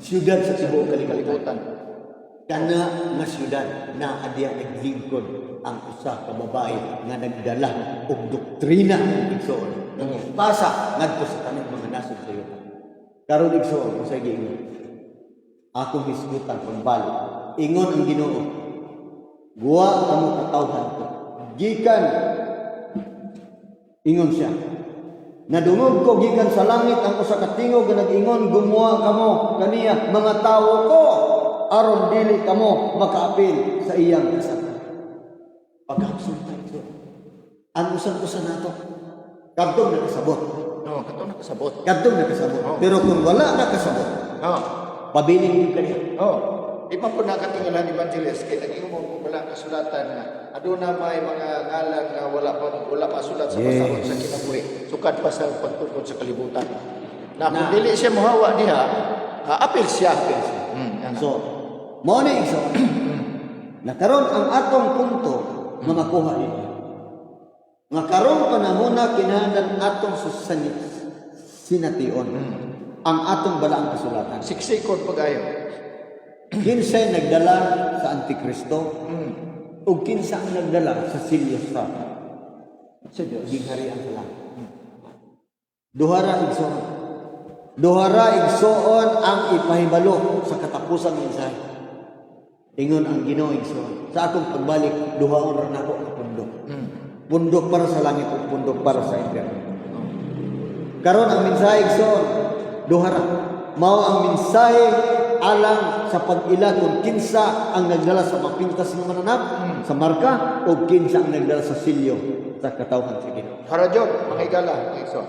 Speaker 3: syudad sa tibuok kalibutan. Kana nga syudad na adya naglingkod ang usa ka babae nga nagdala og doktrina igsoon. Pasa ngadto sa tanang mga nasod sa iyo. Karon igsoon usa giingon. Akong hisgutan pambalik. Ingon ang Ginoo. Guwa kamo katawhan ko. Gikan ingon siya. Nadungog ko gikan sa langit ang usa ka tingog nga nag-ingon gumawa kamo kaniya mga tawo ko aron dili kamo makaapil sa iyang kasalanan. Pagkaksulta ito. Ang usan-usan nato kadtong nakasabot.
Speaker 2: No, kadtong nakasabot.
Speaker 3: Kadtong nakasabot. Pero kung wala nakasabot, pabiling din kaniya.
Speaker 2: Di man po nakatingalan ni Evangelist kay nag-ingon mo wala kasulatan na aduna may mga ngalan nga wala pa sulat sa pasahod sa kinabuhi. Sukad pa sa pagtukod sa kalibutan. Na kung dili siya mohawa diha, apil siya.
Speaker 3: So, mao ni iso. Nakaron ang atong punto nga makuha nito. Nga karon panahon na kinahanglan atong sination ang atong balaang kasulatan.
Speaker 2: Siksikon pagayo.
Speaker 3: Kinsay nagdala sa Antikristo o kinsa ang nagdala sa silyo sa Diyos. Gingharian sa langit. Duhara igsoon ang ipahibalo sa katapusang mensahe. Ingon ang Ginoo igsoon. Sa akong pagbalik, duhaon ra nako ang pundok. Pundok para sa langit ug pundok para sa impyerno. Karon ang mensahe igsoon, duhara. Mao ang mensahe alang sa pag-ila kung kinsa ang nagdala sa mapintas ng mananap sa marka o kinsa ang nagdala sa silyo sa katawhan sa Ginoo.
Speaker 2: Para jud mga igala.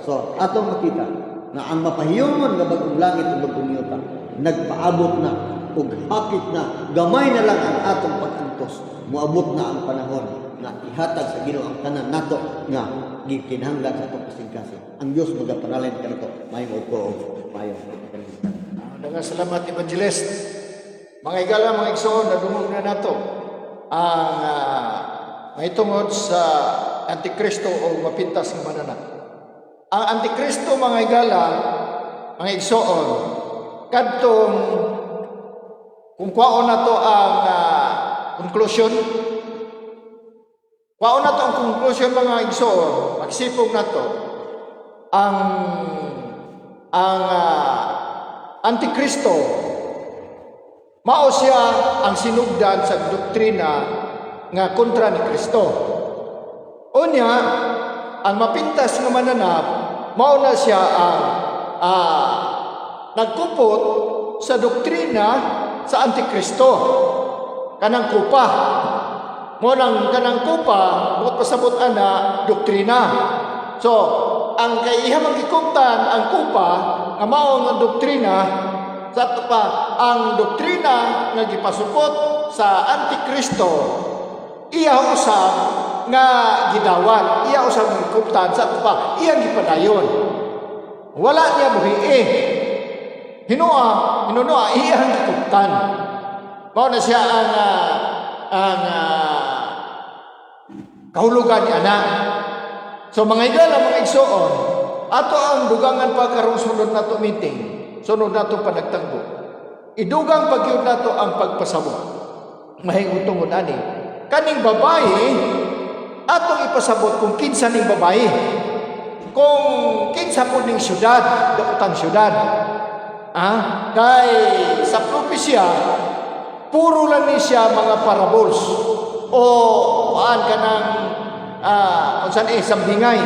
Speaker 3: So, atong makita na ang mapahiyomon nga bagong langit ug bagong yuta nagpaabot na ug hapit na gamay na lang ang atong pag-antos. Moabot na ang panahon na ihatag sa Ginoo ang tanan nato nga gikinahanglan sa atong kasing-kasing. Ang Dios magapanalin kanako mayong upo mayong kalibutan.
Speaker 2: Dengan salamat Evangelist. Mga igala, mga igsoon, nadungog na nato ang mahitungod sa Antikristo o mapintas ng mananap. Ang Antikristo, mga igala, mga igsoon, kadtong kung kwaon na to ang conclusion, kwaon na to ang conclusion, mga igsoon, magsipog na to, ang Antikristo, mao siya ang sinugdan sa doktrina nga kontra ni Kristo. Unya, ang mapintas nga mananap, mao na siya ang nagkupot sa doktrina sa Antikristo. Kanang kupa. Mo nang kanang kupa, bukod pasabot ana doktrina. So, ang kay iha magikuptan ang kupa nga mao nga doktrina sa ato pa ang doktrina nga gipasupot sa Antikristo iya usab nga gidawat, iya usab gikuptan sa ato pa iyang gipadayon. Wala niya buhi hinunoa iyang gikuptan. Mao na siya ang kahulugan ni anak. So mga igala, mga igsoon, ato ang dugangan pa karong sunod nato meeting, sunod nato panagtagbo. Idugang pagyud nato ang pagpasabot. Mahingong tungod ani. Kaning babae, atong ipasabot kung kinsa ning babae. Kung kinsa po ning syudad, daotang syudad. Kay sa propesya, puro lang ni siya mga parables. O paan ka ng sambingay.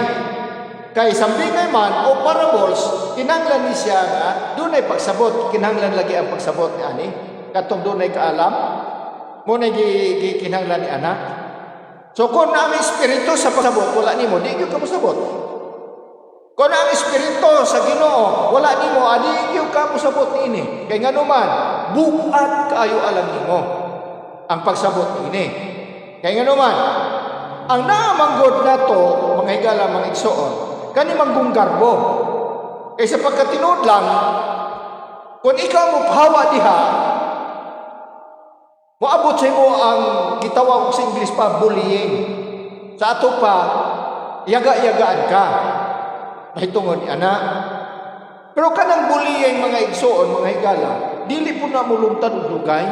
Speaker 2: Kay sambingay man o parables, kinahanglan ni siya nga dunay pagsabot, kinahanglan lagi ang pagsabot ni ani. Katong dunay kaalam, mo na kinahanglan ni anak. So kung na ang espiritu sa pagsabot, wala nimo, di gyud ka pasabot. Kung na ang espiritu sa Ginoo, wala nimo, di gyud ka pasabot niini. Kay ngano man, bukat kaayo alam nimo ang pagsabot niini. Kay ngano man, ang naamanggod nato, mga higala, mga igsoon, kani manggong garbo. Kay sa pagkatinud lang, kung ikaw mo pahawa diha, moabot sa mo ang gitawag sa English pa, bullying. Sa ato pa, yaga-yagaan ka. Mahitungod ni anak. Pero kanang bullying, mga igsoon, mga higala, dili po na mulungtad o dugay.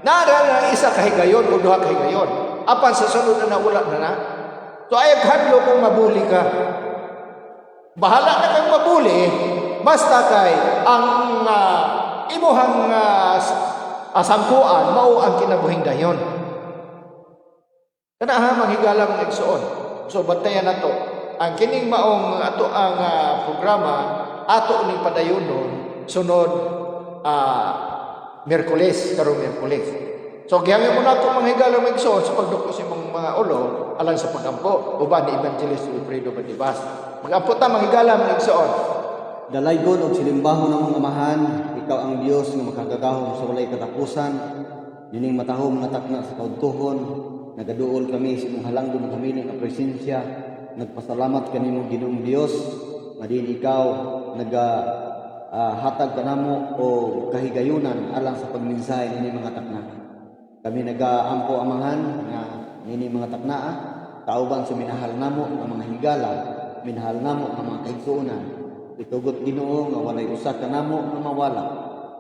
Speaker 2: Nara na isa kahigayon o duha kahigayon. Apan sa sunod na wala na. So ayag hadlo kung mabuli ka. Bahala na kang mabuli, basta kay ang imuhang sangkuan mao ang kinabuhing dayon. Kana manghigala mga igsoon. So bantayan nato ang kining maong ato ang programa ato ning padayonon sunod Miyerkules, karong Miyerkules. So gihangyo mo nato mga higala mga igsoon sa pagdukos sa mga ulo alang sa pagampo uban ni Evangelist Wilfredo Batibas. Magampo ta mga higala mga igsoon.
Speaker 3: Dalaygon og silimbahon ng mga amahan, ikaw ang Dios nga makagagahom sa walay katapusan. Nining matahom nga takna sa kaudtuhon, nagaduol kami sa imong halangdon kami nga presensya. Nagpasalamat kanimo Ginoong Dios, madin ikaw hatag kanamo o kahigayunan alang sa pagmensahe nini mga takna. Kami nagaampo amahan nga nini mga takna kauban sa minahal namo nga mga higala, minahal namo nga mga kaigsuonan. Itugot Ginoo nga walay usa kanamo nga mawala.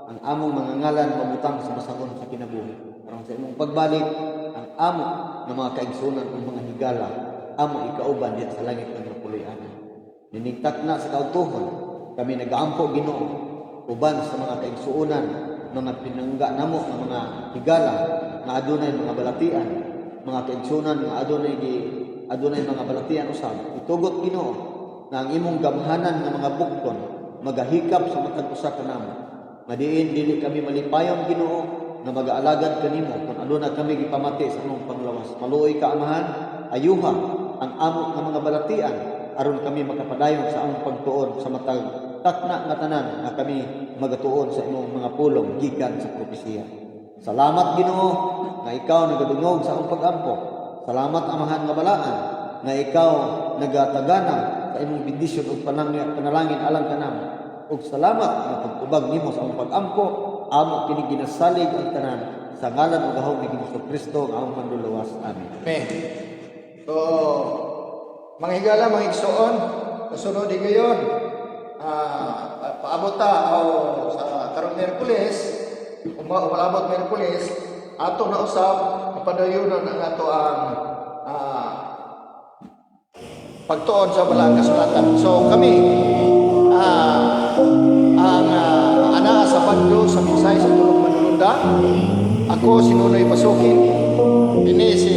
Speaker 3: Ang among mga ngalan mabutang sa masahon sa kinabuhi. Aron sa imong pagbalik, ang amo nga mga kaigsuonan ug mga higala, amo ikauban diha sa langit nga napuloy-an. Nining takna sa kautuhon, kami nagaampo Ginoo uban sa mga kaigsuonan mga pinangga namo nga mga higala nga adunay mga balatian, mga kaigsuonan nga adunay mga balatian usab. Itugot Ginoo na ang imong gamhanan nga mga bukton magahikap sa matag usa kanamo. Madiin dili kami malipayon Ginoo na mag-aalagad kanimo kung aduna kami gipamati sa imong panglawas. Maluoy ka amahan, ayuha ang amo nga mga balatian aron kami makapadayon sa among pagtuon sa matag takna nga tanan nga kami magatuon sa imong mga pulong gikan sa propesiya. Salamat Ginoo nga ikaw nagadungog sa among pag-ampo. Salamat amahan nga balaan nga ikaw nagatagana sa imong bendisyon ug panalangin alang kanamo. Ug salamat nga pag-ubag nimo sa among pag-ampo, amo kini ginasalig ang tanan sa ngalan ug gahom ni Kristo nga among manluluwas. Amen.
Speaker 2: Amen. So mga higala, mga igsoon, kasunod gayon, paabot ta sa karong Miyerkules, umabot Miyerkules, ato na usab padayonon ang ato ang pagtuon sa balang kasulatan. So kami ang ana sa Bando sa Minsay sa Tulong Manununda. Ako si Nunoy Pasukin. Ini si